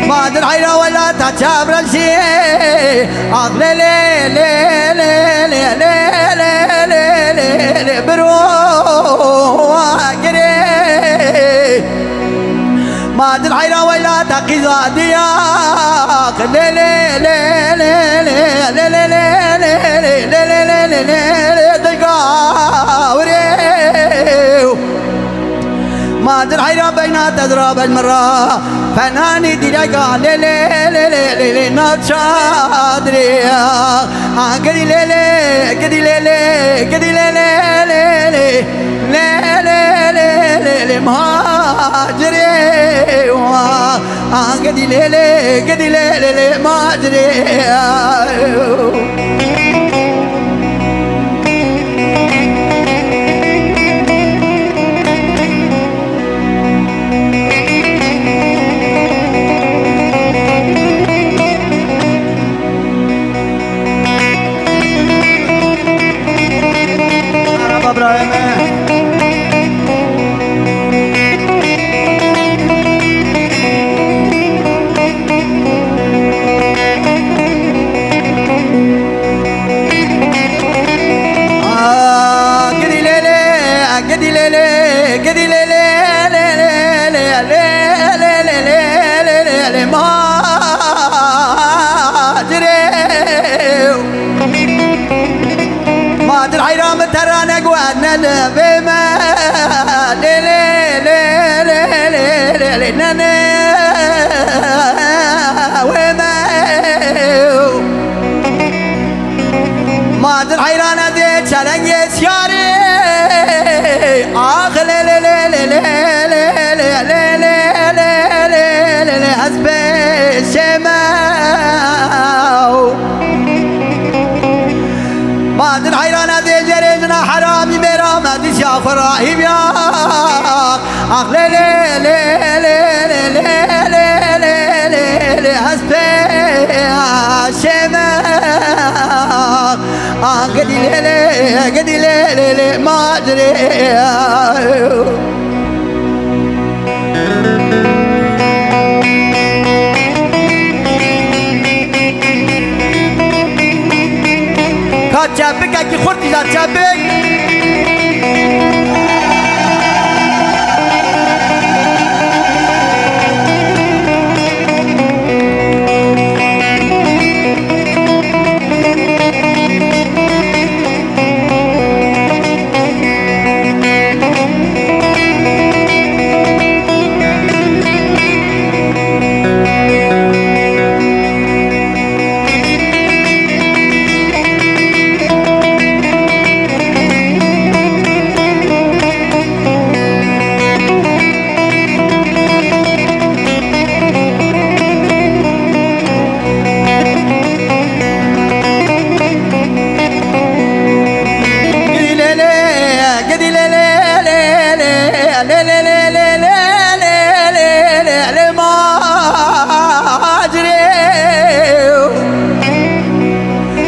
مادر حيرة ولا تجاب رشي أغلى لي لي لي لي لي لي لي لي برو قري مادر حيرة ولا تقيزا دياق لي لي لي لي لي لي لي لي لي لي لي دقاوري مادر حيرة بينات تضرب المرة فناني ديلقا لي لي لي لي لي ناتشادري قدي لي لي قدي لي لي قدي لي لي لي لي لي لي لي لي مهاجري قدي لي لي قدي لي لي مهاجري مادر حيرام ترانا قوانا لبيما لي لي لي لي لي لي نانا وما مادر حيرانا دي تشالن يسياري آخ لي لي لي لي لي لي لي لي لي لي حسب الشماو مادر حيرانا دي جريجنا حرامي ميراما دي شاف راهيب يا اخ لي لي لي لي لي لي لي لي حسب الشماو قدي لي لي قدي لي لي ما ادري جابك اكي خورتي جابك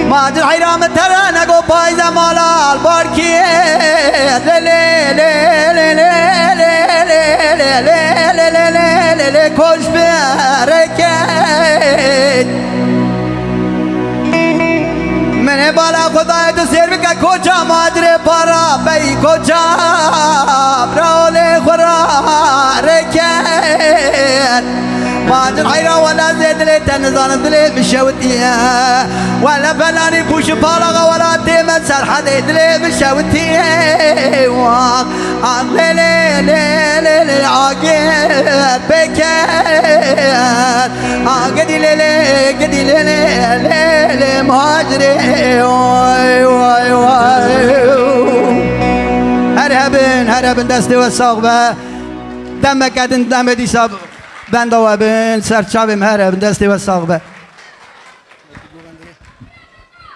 مادر حيرام ترانا قو بايزا مالا الباركي لي لي لي لي لي لي لي لي لي كوش بركت من بالا خدای تو سیر بکا کجا مادر پارا بی کجا براول خورا رکت مادر حيرة ولا زيد لي تنزان دلي بشوتي ولا فناني بوش بالا ولا تيمة سرحة دلي بشوتي لي لي لي لي لي عاقل بكت قدي لي لي قدي لي لي لي لي مهاجري واي واي واي هربن دستي والصاغبة دمك ادن دم دي ساب بنده بن سرچاویم هربن دستی والصاغبة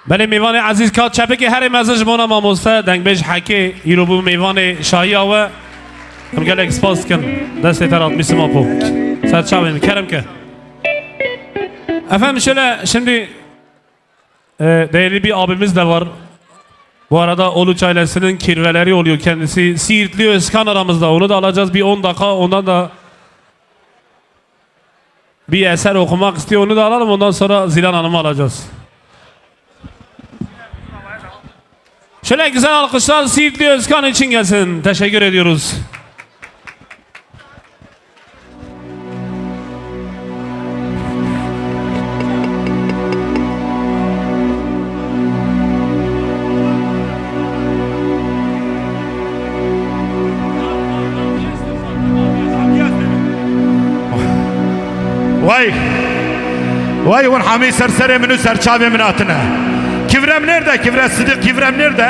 بله میوان عزیز کات چپکی هر مزج مانا ماموسته دنگ بیش حکی ایرو بو میوان شاهی آوه هم گلک سپاس کن دستی ترات میسما پو سرچاویم کرم که efendim şöyle şimdi değerli bir abimiz de var. Bu arada Oluç ailesinin kirveleri oluyor kendisi. Siirtli Özkan aramızda. Onu da alacağız bir 10 dakika. Ondan da bir eser okumak istiyor. Onu da alalım. Ondan sonra Zilan Hanım'ı alacağız. Şöyle güzel alkışlar Siirtli Özkan için gelsin. Teşekkür ediyoruz. Vay vay on hami sersere minü serçave minatına. Kivrem nerede? Kivre Sıdık Kivrem nerede?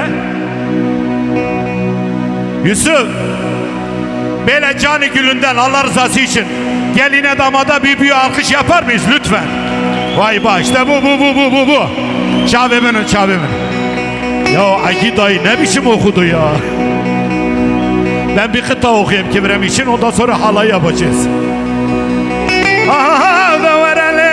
Yusuf böyle canı gülünden Allah rızası için geline damada bir alkış yapar mıyız lütfen? Vay bak işte bu. Çavemin. Ya Agi dayı ne biçim okudu ya. Ben bir kıta okuyayım Kivrem için ondan sonra halay yapacağız. Aha da verele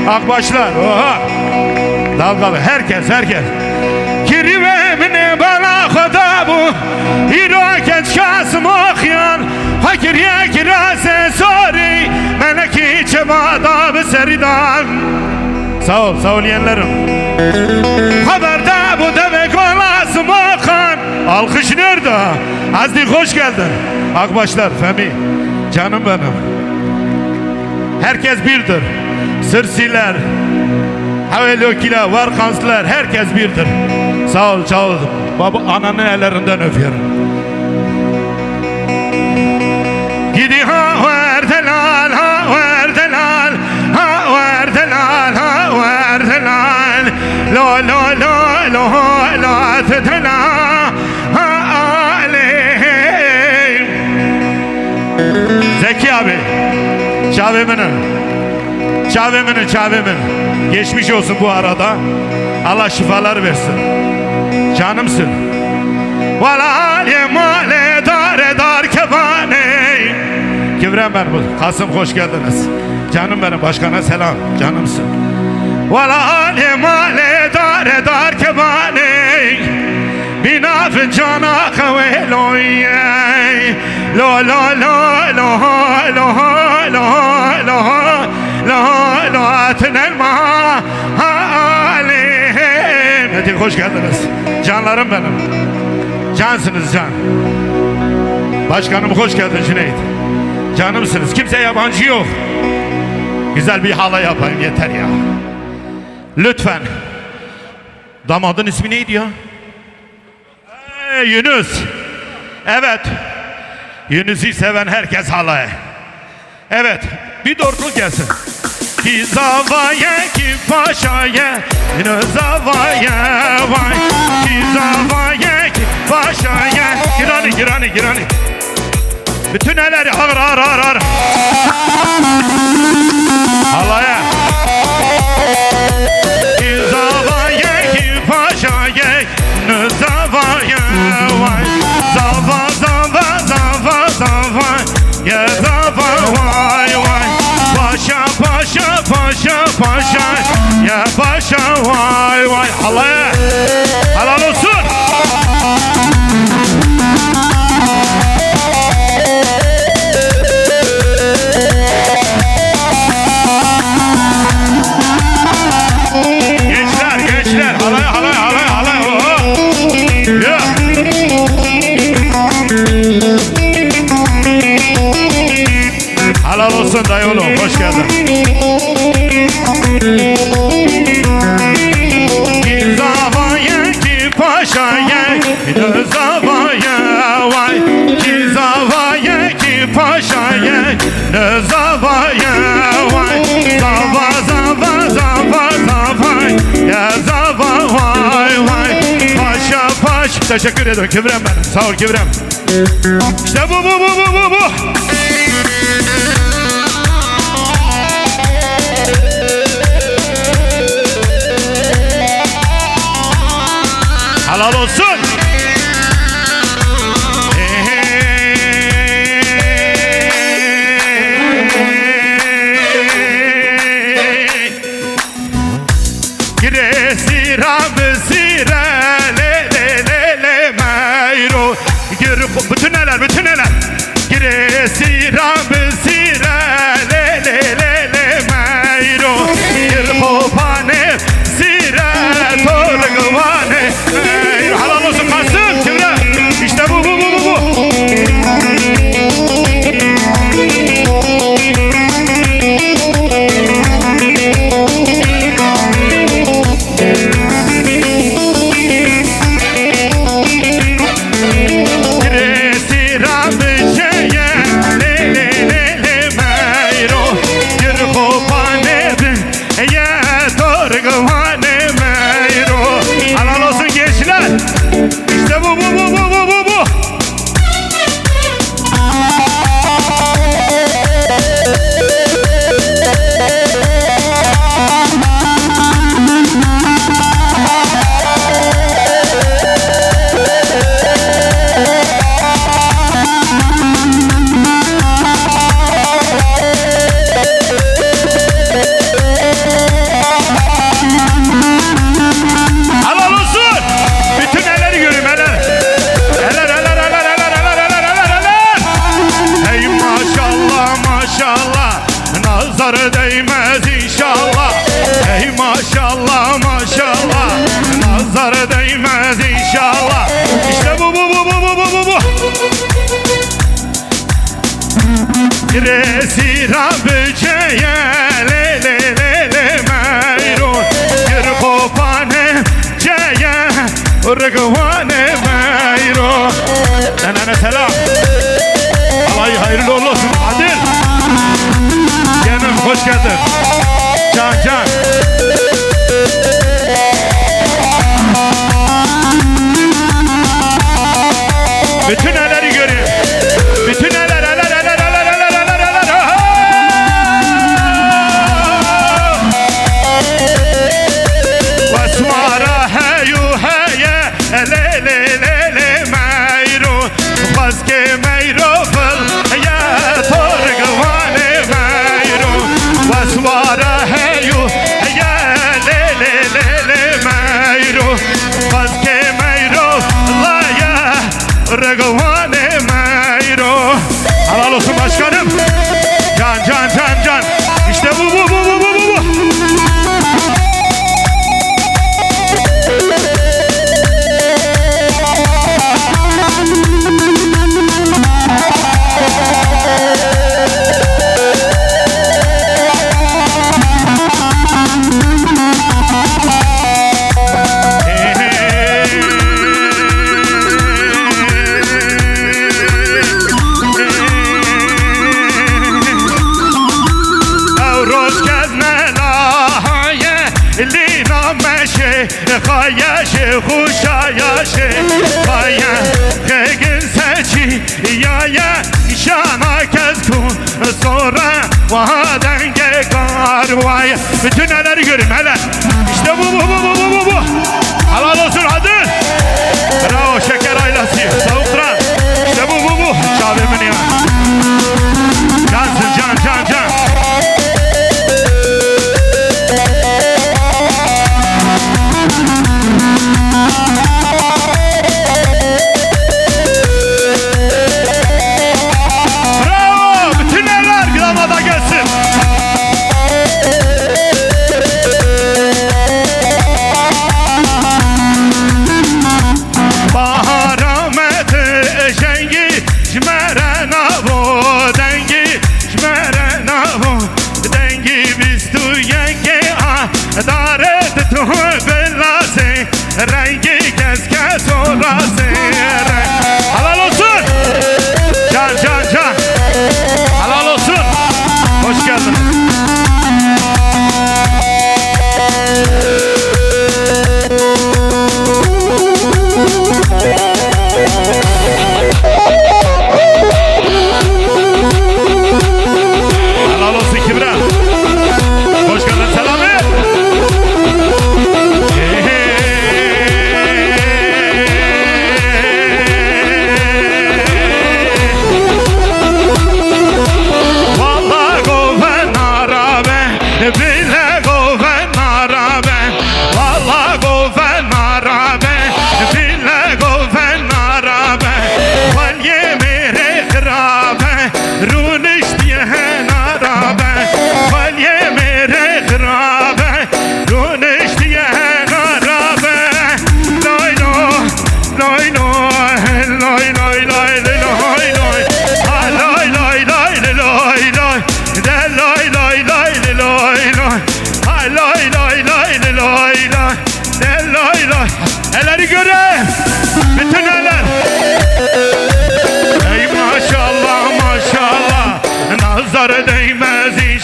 Akbaşlar, oha dalgalı, herkes Kirivemine bana koda bu İro genç kasım okuyan Fakir ya kirase sori Meleki çemada bir seridan Sağ ol yeğenlerim. Haberde bu demek olasım okan Alkış nerede? Azdik hoş geldin. Akbaşlar, Femi, canım benim. Herkes birdir. Sırsiler, Havelökiler, Varkanslar, herkes birdir. Sağ ol. Baba ananın ellerinden öpüyorum. Gidi ha verdelal, lo tedela aleyh. Zeki abi, Çavemin. Geçmiş olsun bu arada. Allah şifalar versin. Canımsın. Valal yemale dar kevane. Kivrem ben bu. Kasım hoş geldiniz. Canım benim, başkana selam. Canımsın. Valal yemale dar kevane. Binafın cana kaveloye. Lo tenelma aleyhim. Hadi hoş geldiniz. Canlarım benim. Cansınız can. Başkanım hoş geldin Cüneyt. Canımsınız. Kimse yabancı yok. Güzel bir halay yapayım yeter ya. Lütfen. Damadın ismi neydi ya? Yunus. Evet. Yunus'u seven herkes halaya. Evet. Bir doğruluk gelsin. Ki zavaya ki paşaya yine zavaya vay. Ki zavaya ki paşaya girani. Bütün elleri ağır halaya. Ki zavaya ki paşaya yine zavaya vay. Zava ya zava vay. Paşa ya paşa vay. Halaya helal olsun. Gençler halaya ya. Helal olsun dayı oğlum, hoş geldin. Ki zavaya ki paşaya bir zavaya vay. Ki zavaya ki paşaya ne zavaya vay. Zava ya zava vay. Paşa. Teşekkür ederim Kivrem benim. Sağ ol Kivrem. İşte bu. Helal Helal olsun. Gire sira sira le le le le mayro. Gir bütün neler. Gire sira sira le le le le mayro. Gir popane sira torgvane. Halal olsun Kasım Kibra. İşte bu. İşte bu. Helal olsun. Bütün elleri göreyim helal. Hey maşallah nazar değmez inşallah. Hey maşallah nazar değmez inşallah. İşte bu. Resira böceğe le le meyrun. Gir popane ceye rıgvane meyrun. Nenene selam. Allah hayırlı uğurlu olsun. Adil. Canım hoş geldin. Can. Bütün elleri göreyim. Bütün eller. Vasmara heyu heye le meyru. Vaske meyru fıl ya torgvane meyru. Vasmara heyu heye le meyru. Vaske meyru la ya rıgvane meyru. Helal olsun başkanım. Can. İşte bu. Kayaşı kuşayaşı kaya kegin seçi yaya şana kezkun sonra vadenge karvaya. Bütün elleri göreyim hele. İşte bu. Helal olsun hadi. Bravo şeker ailesi. Savukturan. İşte bu. Şabimin ya. Cansın can. Bravo! Bütün eller glamada gelsin.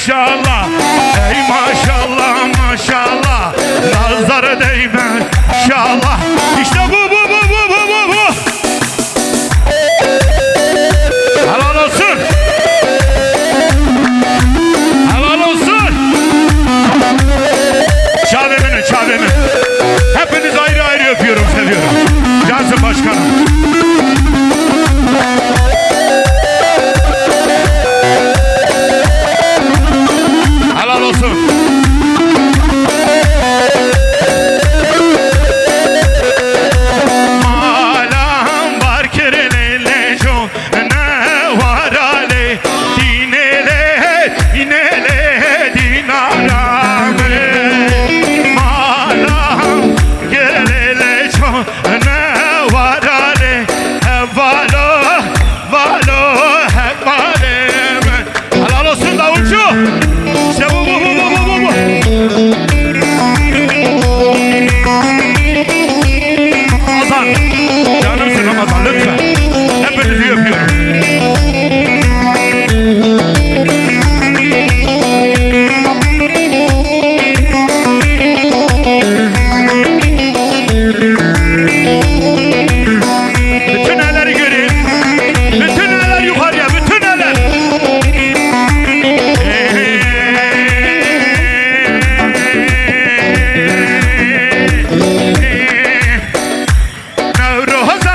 maşallah. Ey maşallah maşallah. Nazar değme inşallah. İşte bu. Helal olsun. Helal olsun. Çavemini. Hepiniz ayrı ayrı öpüyorum, seviyorum. Cansın başkanım. Helal olsun. Malam var kirlele çok ne var ale dinele dinaramı. Malam kirlele çok ne var ale valo hevaleme. Helal olsun davulcu. İşte bu. Ramazan, canımsın Ramazan, lütfen. Hepinizi öpüyorum. Bütün elleri göreyim. Bütün eller yukarıya, bütün eller.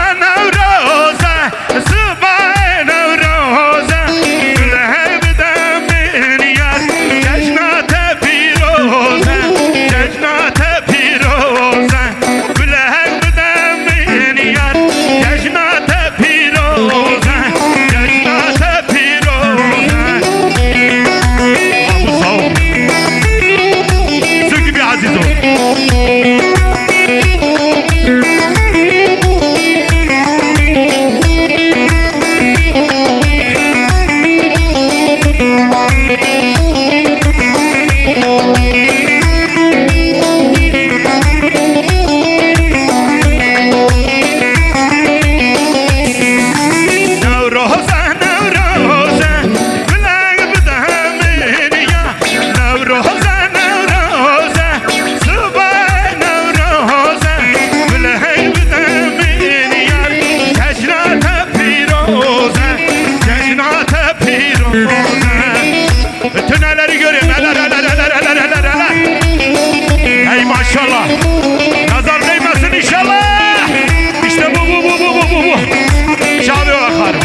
Nevroza, sıbay nevroza. Gülheb demin yar, cecnate piroza. Gülheb demin yar, cecnate piroza. Bu sağ ol. Su gibi aziz ol. Nevroza, gülheb demin yar. Nevroza, sıbay nevroza. Gülheb demin yar, cecnate piroza. Bütün elleri göreyim. Eller. Ey maşallah. Nazar değmesin inşallah. İşte bu. Çalıyor bakarım.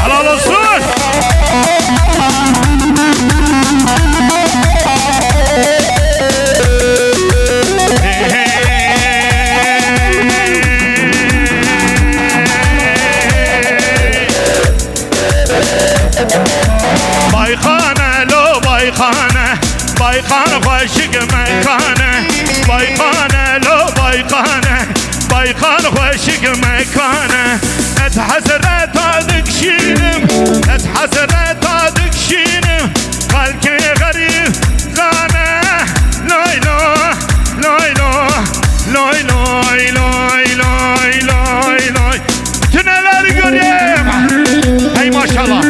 Helal olsun. Baykhane hoşik mekane. Baykhane hoşik mekane. Et hasreta dikşinim. Kalke garip zane. Loy. Bütün elleri göreyim. Hey maşallah.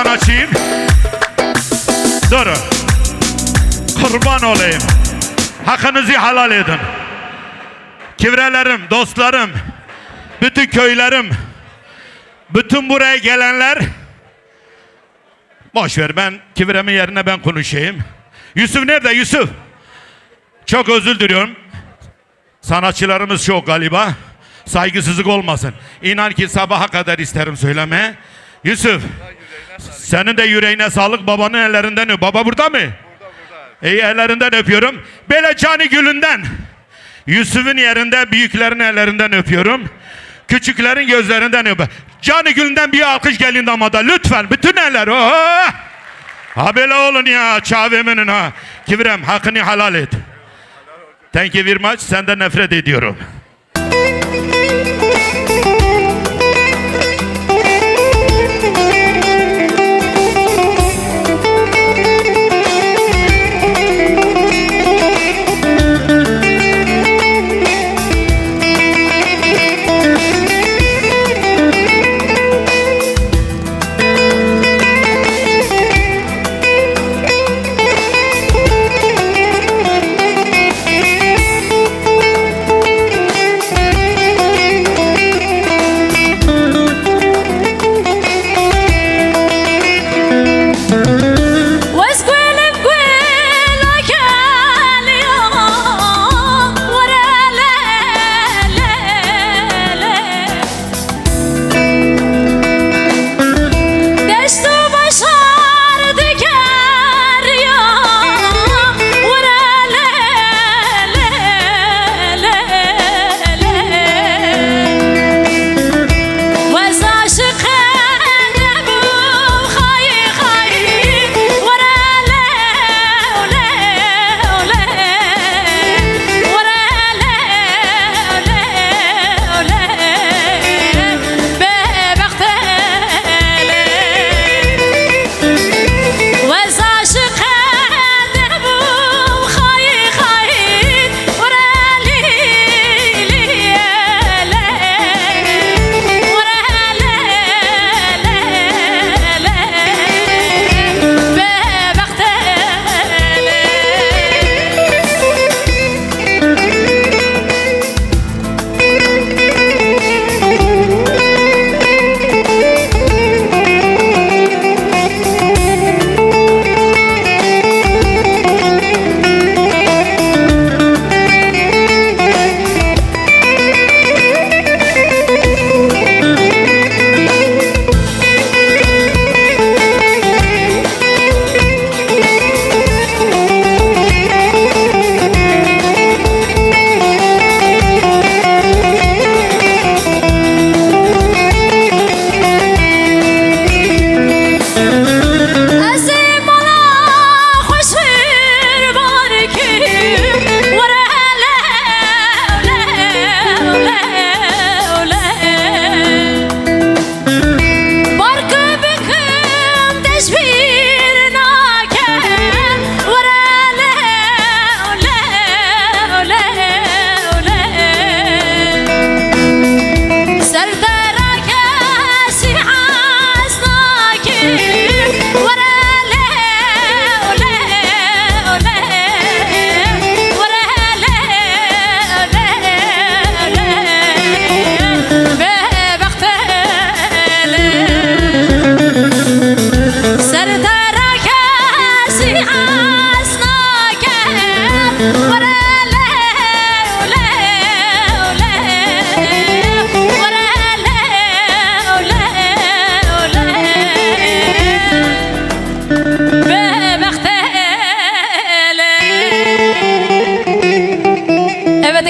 sanatçıyım. Durun. Kurban olayım. Hakkınızı helal edin. Kivrelerim, dostlarım, bütün köylerim, bütün buraya gelenler. Boş ver, ben Kivremin yerine ben konuşayım. Yusuf nerede Yusuf? Çok özür diliyorum. Sanatçılarımız çok galiba. Saygısızlık olmasın. İnan ki sabaha kadar isterim söylemeye. Yusuf, senin de yüreğine sağlık, babanın ellerinden öp. Baba burada mı? Burada. İyi, ellerinden öpüyorum. Böyle canı gülünden. Yusuf'un yerinde büyüklerin ellerinden öpüyorum. Küçüklerin gözlerinden öpüyorum. Canı gülünden bir alkış gelin damada. Lütfen bütün eller. Oh! Ha böyle olun ya çavemenin ha. Kivrem hakkını helal et. Thank you very much. Senden nefret ediyorum.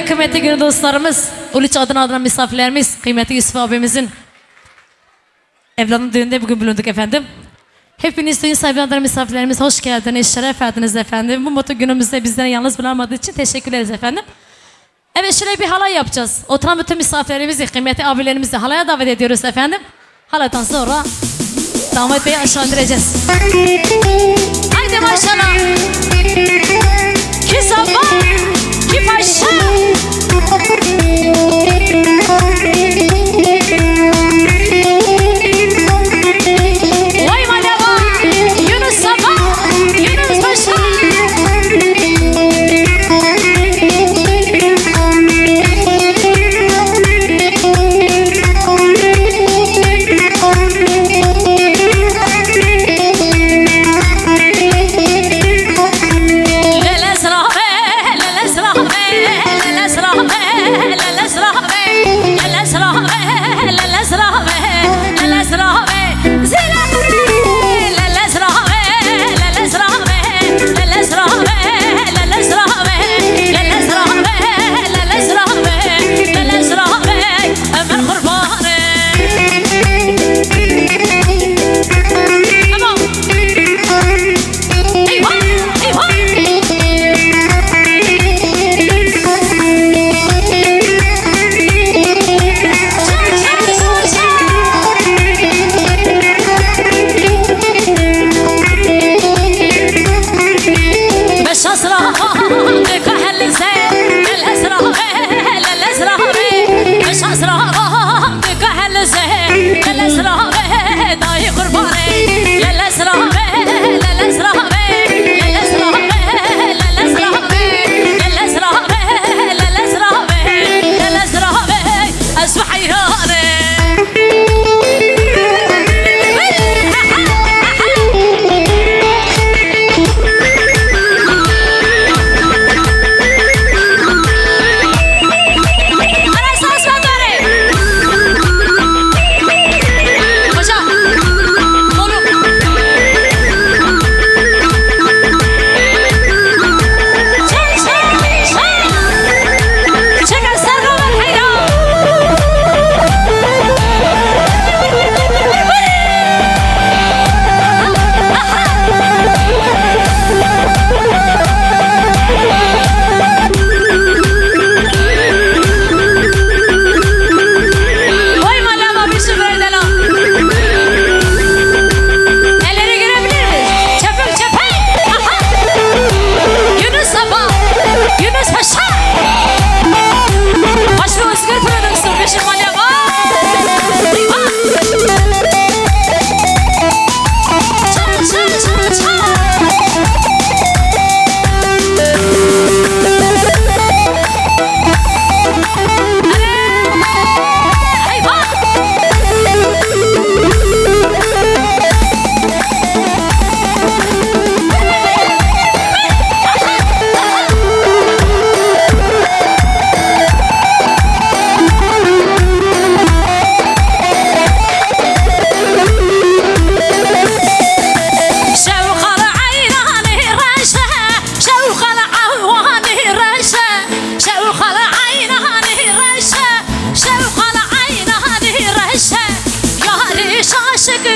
Kıymetli gönül dostlarımız, Uluç adına misafirlerimiz, kıymetli Yusuf abimizin evladının düğünde bugün bulunduk efendim. Hepiniz düğün sahibi adına misafirlerimiz hoş geldiniz, şeref verdiniz efendim. Bu mutlu günümüzde bizden yalnız bırakmadığı için teşekkür ederiz efendim. Evet, şöyle bir halay yapacağız. Oturan bütün misafirlerimizi, kıymetli abilerimizi halaya davet ediyoruz efendim. Halaydan sonra damat beyi aşağı indireceğiz. Haydi maşallah. Ki sabah, ki paşa. Vay mala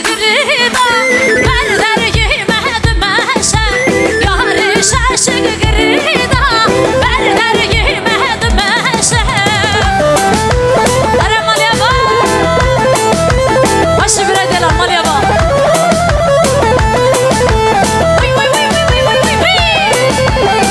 قريدا بردرجي مهد مهشا ياري شاشق قريدا بردرجي مهد مهشا أنا مليبا وش برد لا مليبا وي وي وي وي وي وي وي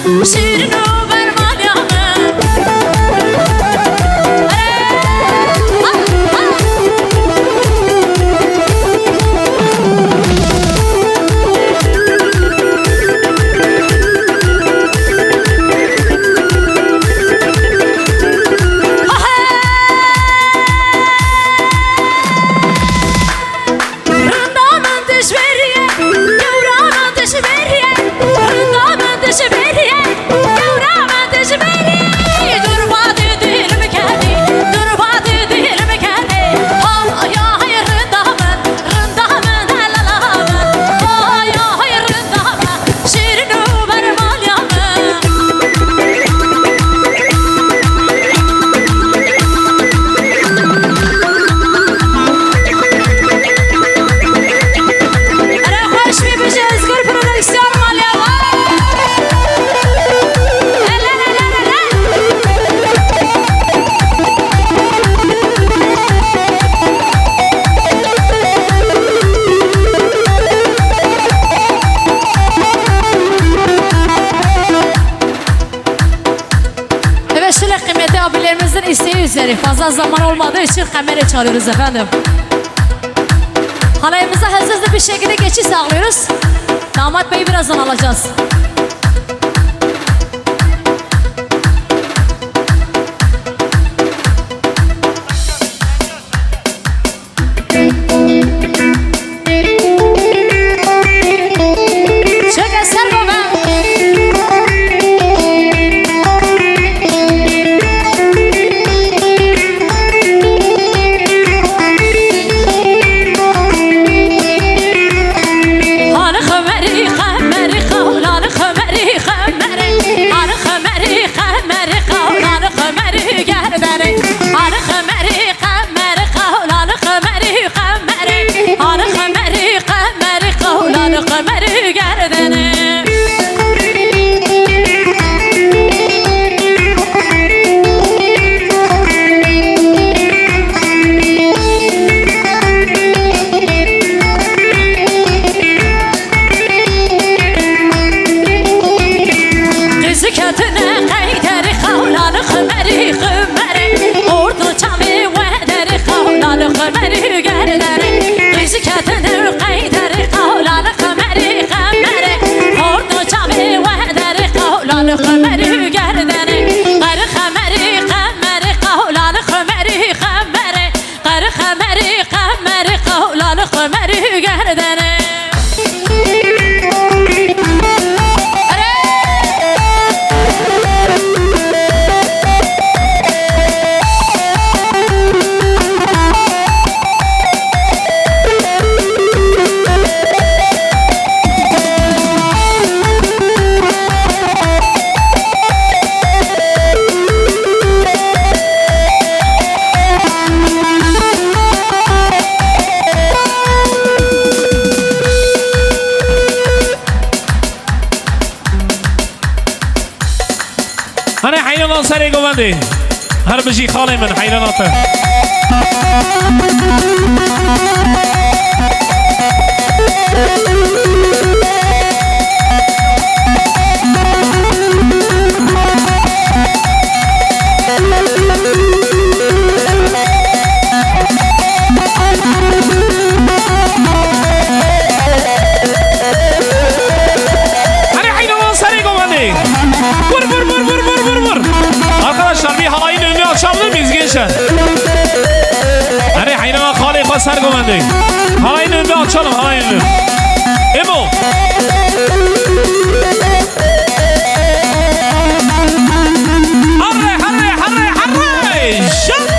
شیرین و برمالیامه fazla zaman olmadığı için kamera çalıyoruz efendim. Halayımıza hızlı bir şekilde geçiş sağlıyoruz. Damat Bey'i birazdan alacağız. هر بجي خالي من حيراناته أنا حينما خالي خسر قمندي هاي نبي أشلم هاي نبي إبو حرّي حرّي حرّي حرّي شم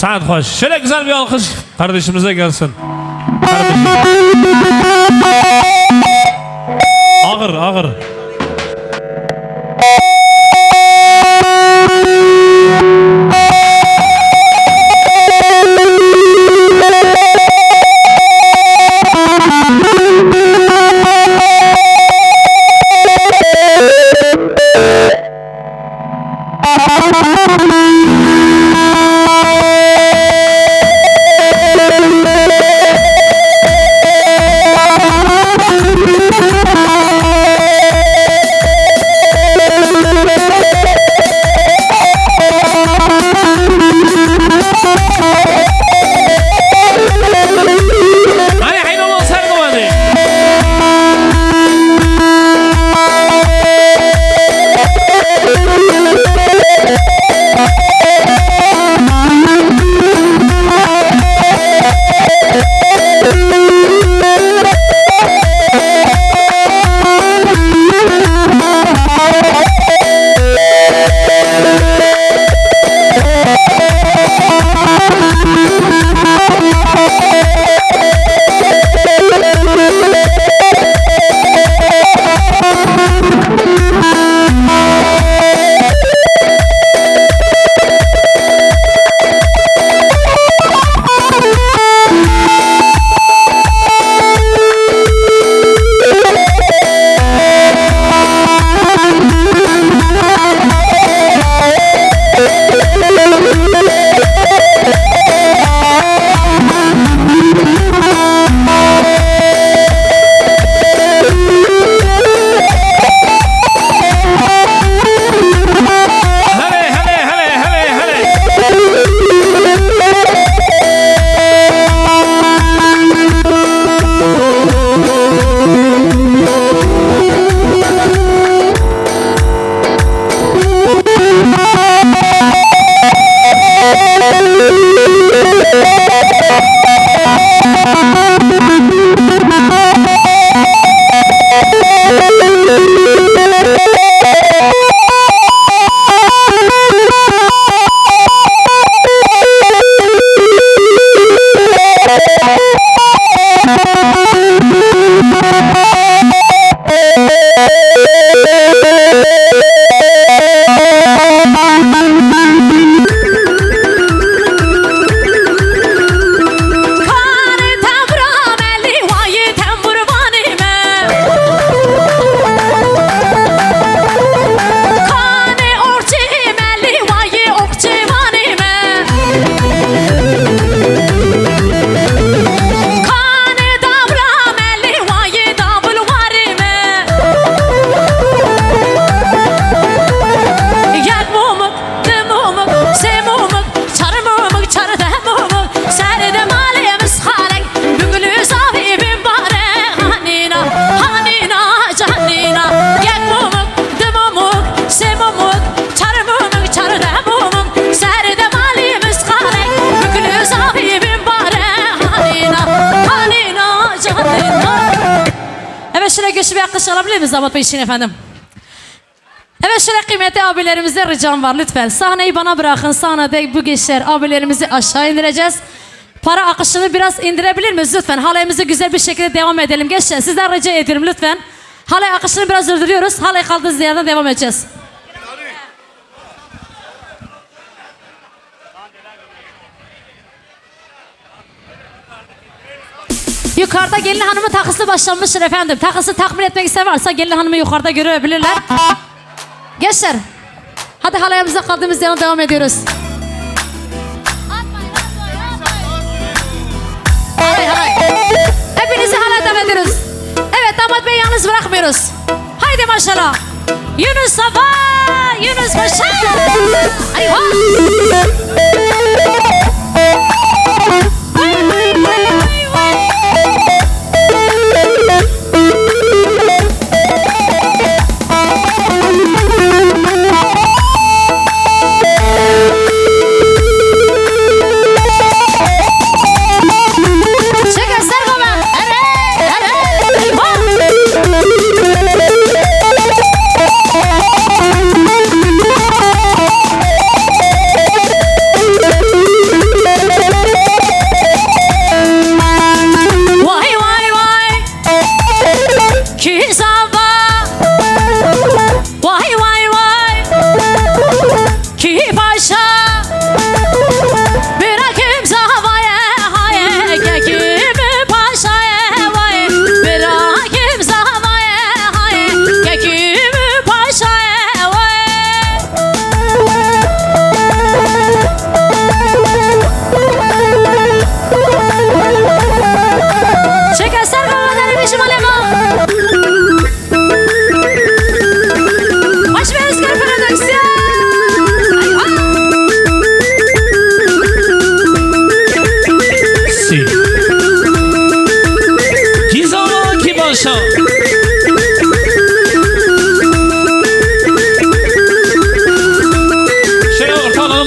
Saat hoş. Şöyle güzel bir alkış kardeşimize gelsin. Kardeşim. Ağır ağır. yavaş alabilir miyiz damat bey için efendim? Evet şöyle kıymetli abilerimize ricam var lütfen. Sahneyi bana bırakın. Sahnede bu gençler abilerimizi aşağı indireceğiz. Para akışını biraz indirebilir miyiz lütfen? Halayımızı güzel bir şekilde devam edelim. Gençler sizden rica ediyorum lütfen. Halay akışını biraz durduruyoruz. Halay kaldığı yerden devam edeceğiz. Yukarıda gelin hanımı takısı başlanmıştır efendim. Takısı takmin etmek isteyen varsa gelin hanımı yukarıda görebilirler. Gençler, hadi halayımıza kaldığımız yerden devam ediyoruz. Halay halay. Hepinizi halay devam ediyoruz. Evet damat bey yalnız bırakmıyoruz. Haydi maşallah. Yunus Safa, Yunus Paşa. Ayva.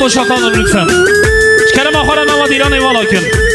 boşaltalım lütfen. Şekerim ahara nava diran eyvallah kın.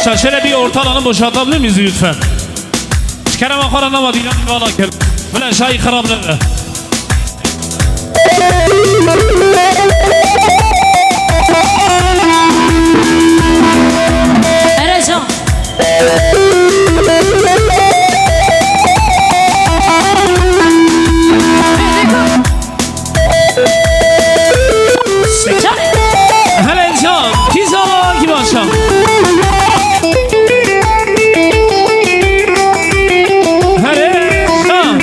Arkadaşlar şöyle bir orta alanı boşaltabilir miyiz lütfen? Kerem Akar anlamadı. İnan bir bana gel. Böyle şahi karabını. Erecan. Hele can. Ki zaman gibi akşam. Hele can.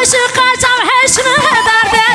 Aşık kaçam heşne, derde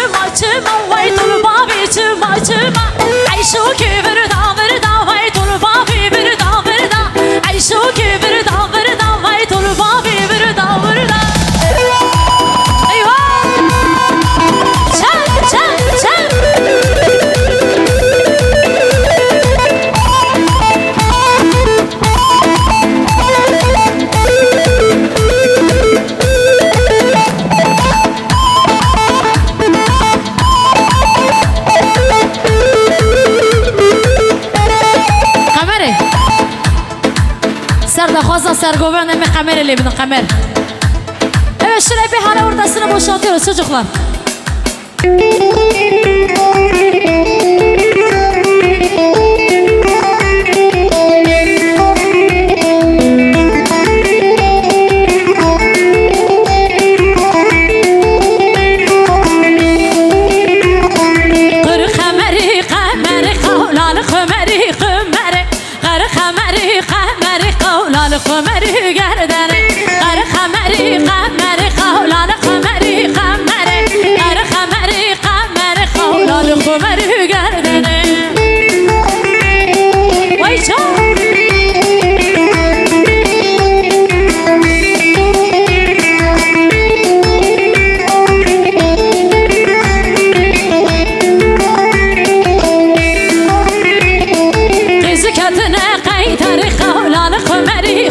çima çima vay dolu babi çima çima Ayşu kibir da vay dolu babi bir da Ayşu kibir da vay dolu babi bir da Eyvah Çal çal çal Serdar Sergover'le mi kamerayla bir kamer. Evet şöyle bir hala ortasını boşaltıyoruz çocuklar. خمری گردنه قر خمری قولان خمری قر خمری قولان خمری گردنه وای جان قیزی کتنه قیتر قولان خمری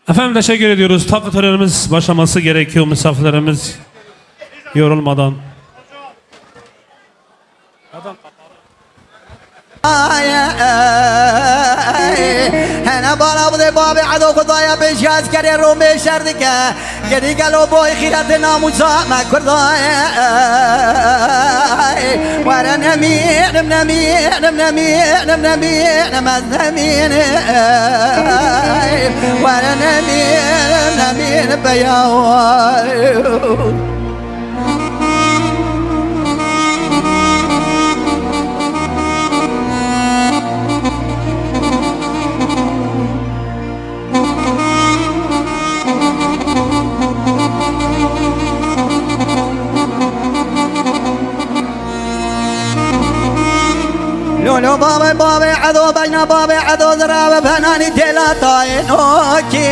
Efendim teşekkür ediyoruz. Takı törenimiz başlaması gerekiyor misafirlerimiz yorulmadan. انا بالا بده باب عدو خدایا بشاز کرے رو میں شرد کا گری گلو بوی خیرت ناموسا ما کردای ورا نمين نمين نمين نمين نمين ورا نمين نمين بياو لولو بابا بابا عدو بينا بابا عدو زراب فناني تلا طاين اوكي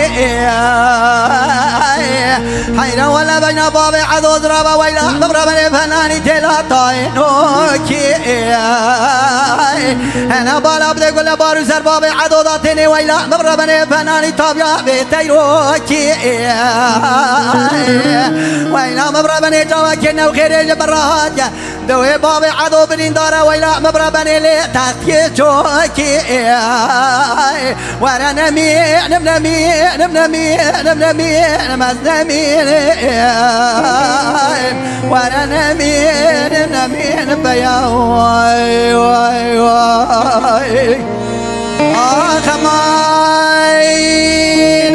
حيرا ولا بينا بابا عدو زراب ويلا ضرب فناني تلا طاين اوكي انا بالا بدي اقول بارو سر بابا عدو ضاتني ويلا ضرب فناني طابيا بيتيروكي ويلا مبربني جوا كنا وخير البرهات دوي بابا عدو بنين ويلا مبربني لي تاكي جوكي ورا نمين نمين نمين نمين مزنمين ورا نمين نمين بيا واي واي واي آخ ماين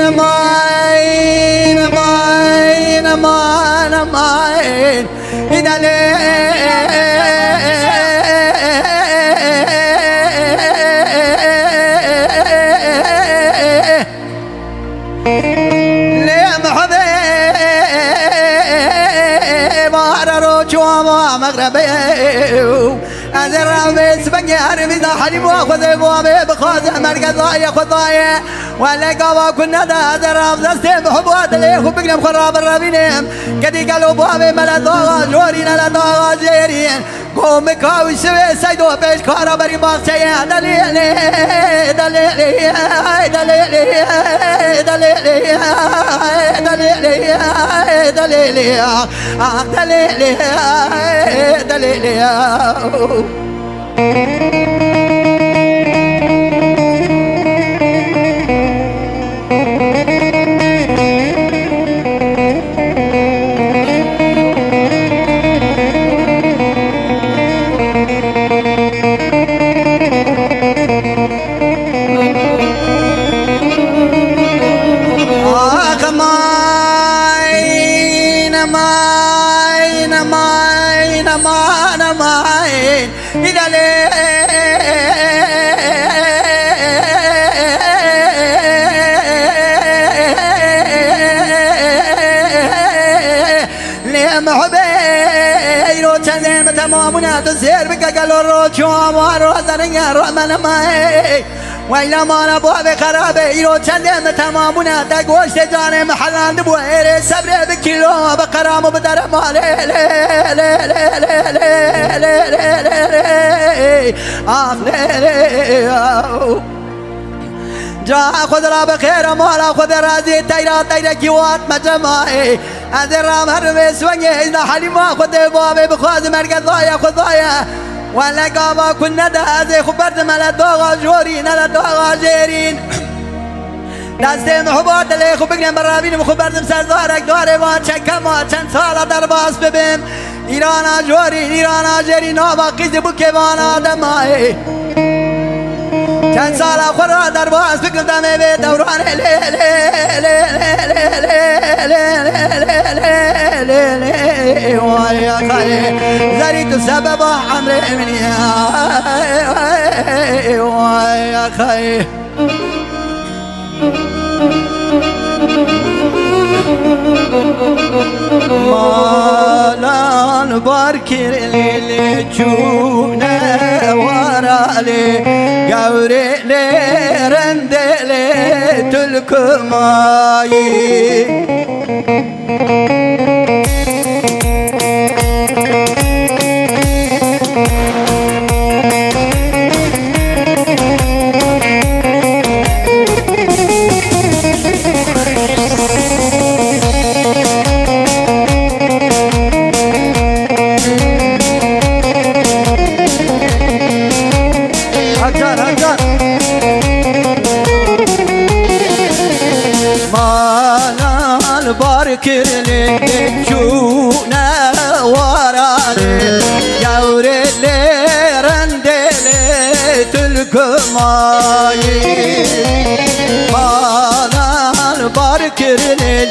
ماين ماين ماين ماين إذا مغربي أزرع بسبني أرمي ذا حليم وأخذ بوابي بخاز مركز ضايع خضايع ولا قوا كنا ذا أزرع بزستم بحبوات ليه وبقنا بخراب الرابينهم كدي قالوا بوابي ملا ضاغا جورين لا ضاغا جيرين قوم كاوي سوي سيدو بيش كارا بري باقسيا دليلي دليلي دليلي دليلي دليلي دليلي دليلي دليلي تمامنا تسير بك قالوا الروج واموار وزرنيا رحمنا ماي وإلا ما نبوه بخرابه يرو تندم تمامنا تقوش تجاني محلان دبوه صبر بكيلو بقرام وبدر مالي لي لي لي لي لي لي لي جا خود را بخیر مالا خود راضی تیرا تیرا کیوات مجمعی از رام هر مسونی از حلیما خود بابی بخواز مرکز ضایع خود ضایع ولا قابا كنا دازي خبرت ملا دوغا جورين لا دوغا جيرين دستي محبوط اللي خبقنا مرابين وخبرت مسار دارك داري ما تشكما چند سالا در باس ببیم ایرانا جوری ایرانا جری نابا قیزی بو کبانا دمایی چند سال خورا در باز بکن دمه به دوران وای خیلی زری تو سبب عمر منی وای خیلی مالان باركر ليلي جونا ورالي قوري لي رندلي تلكماي باركر لي جونا ورالي يوري لي رندلي تلقماي مالان باركر لي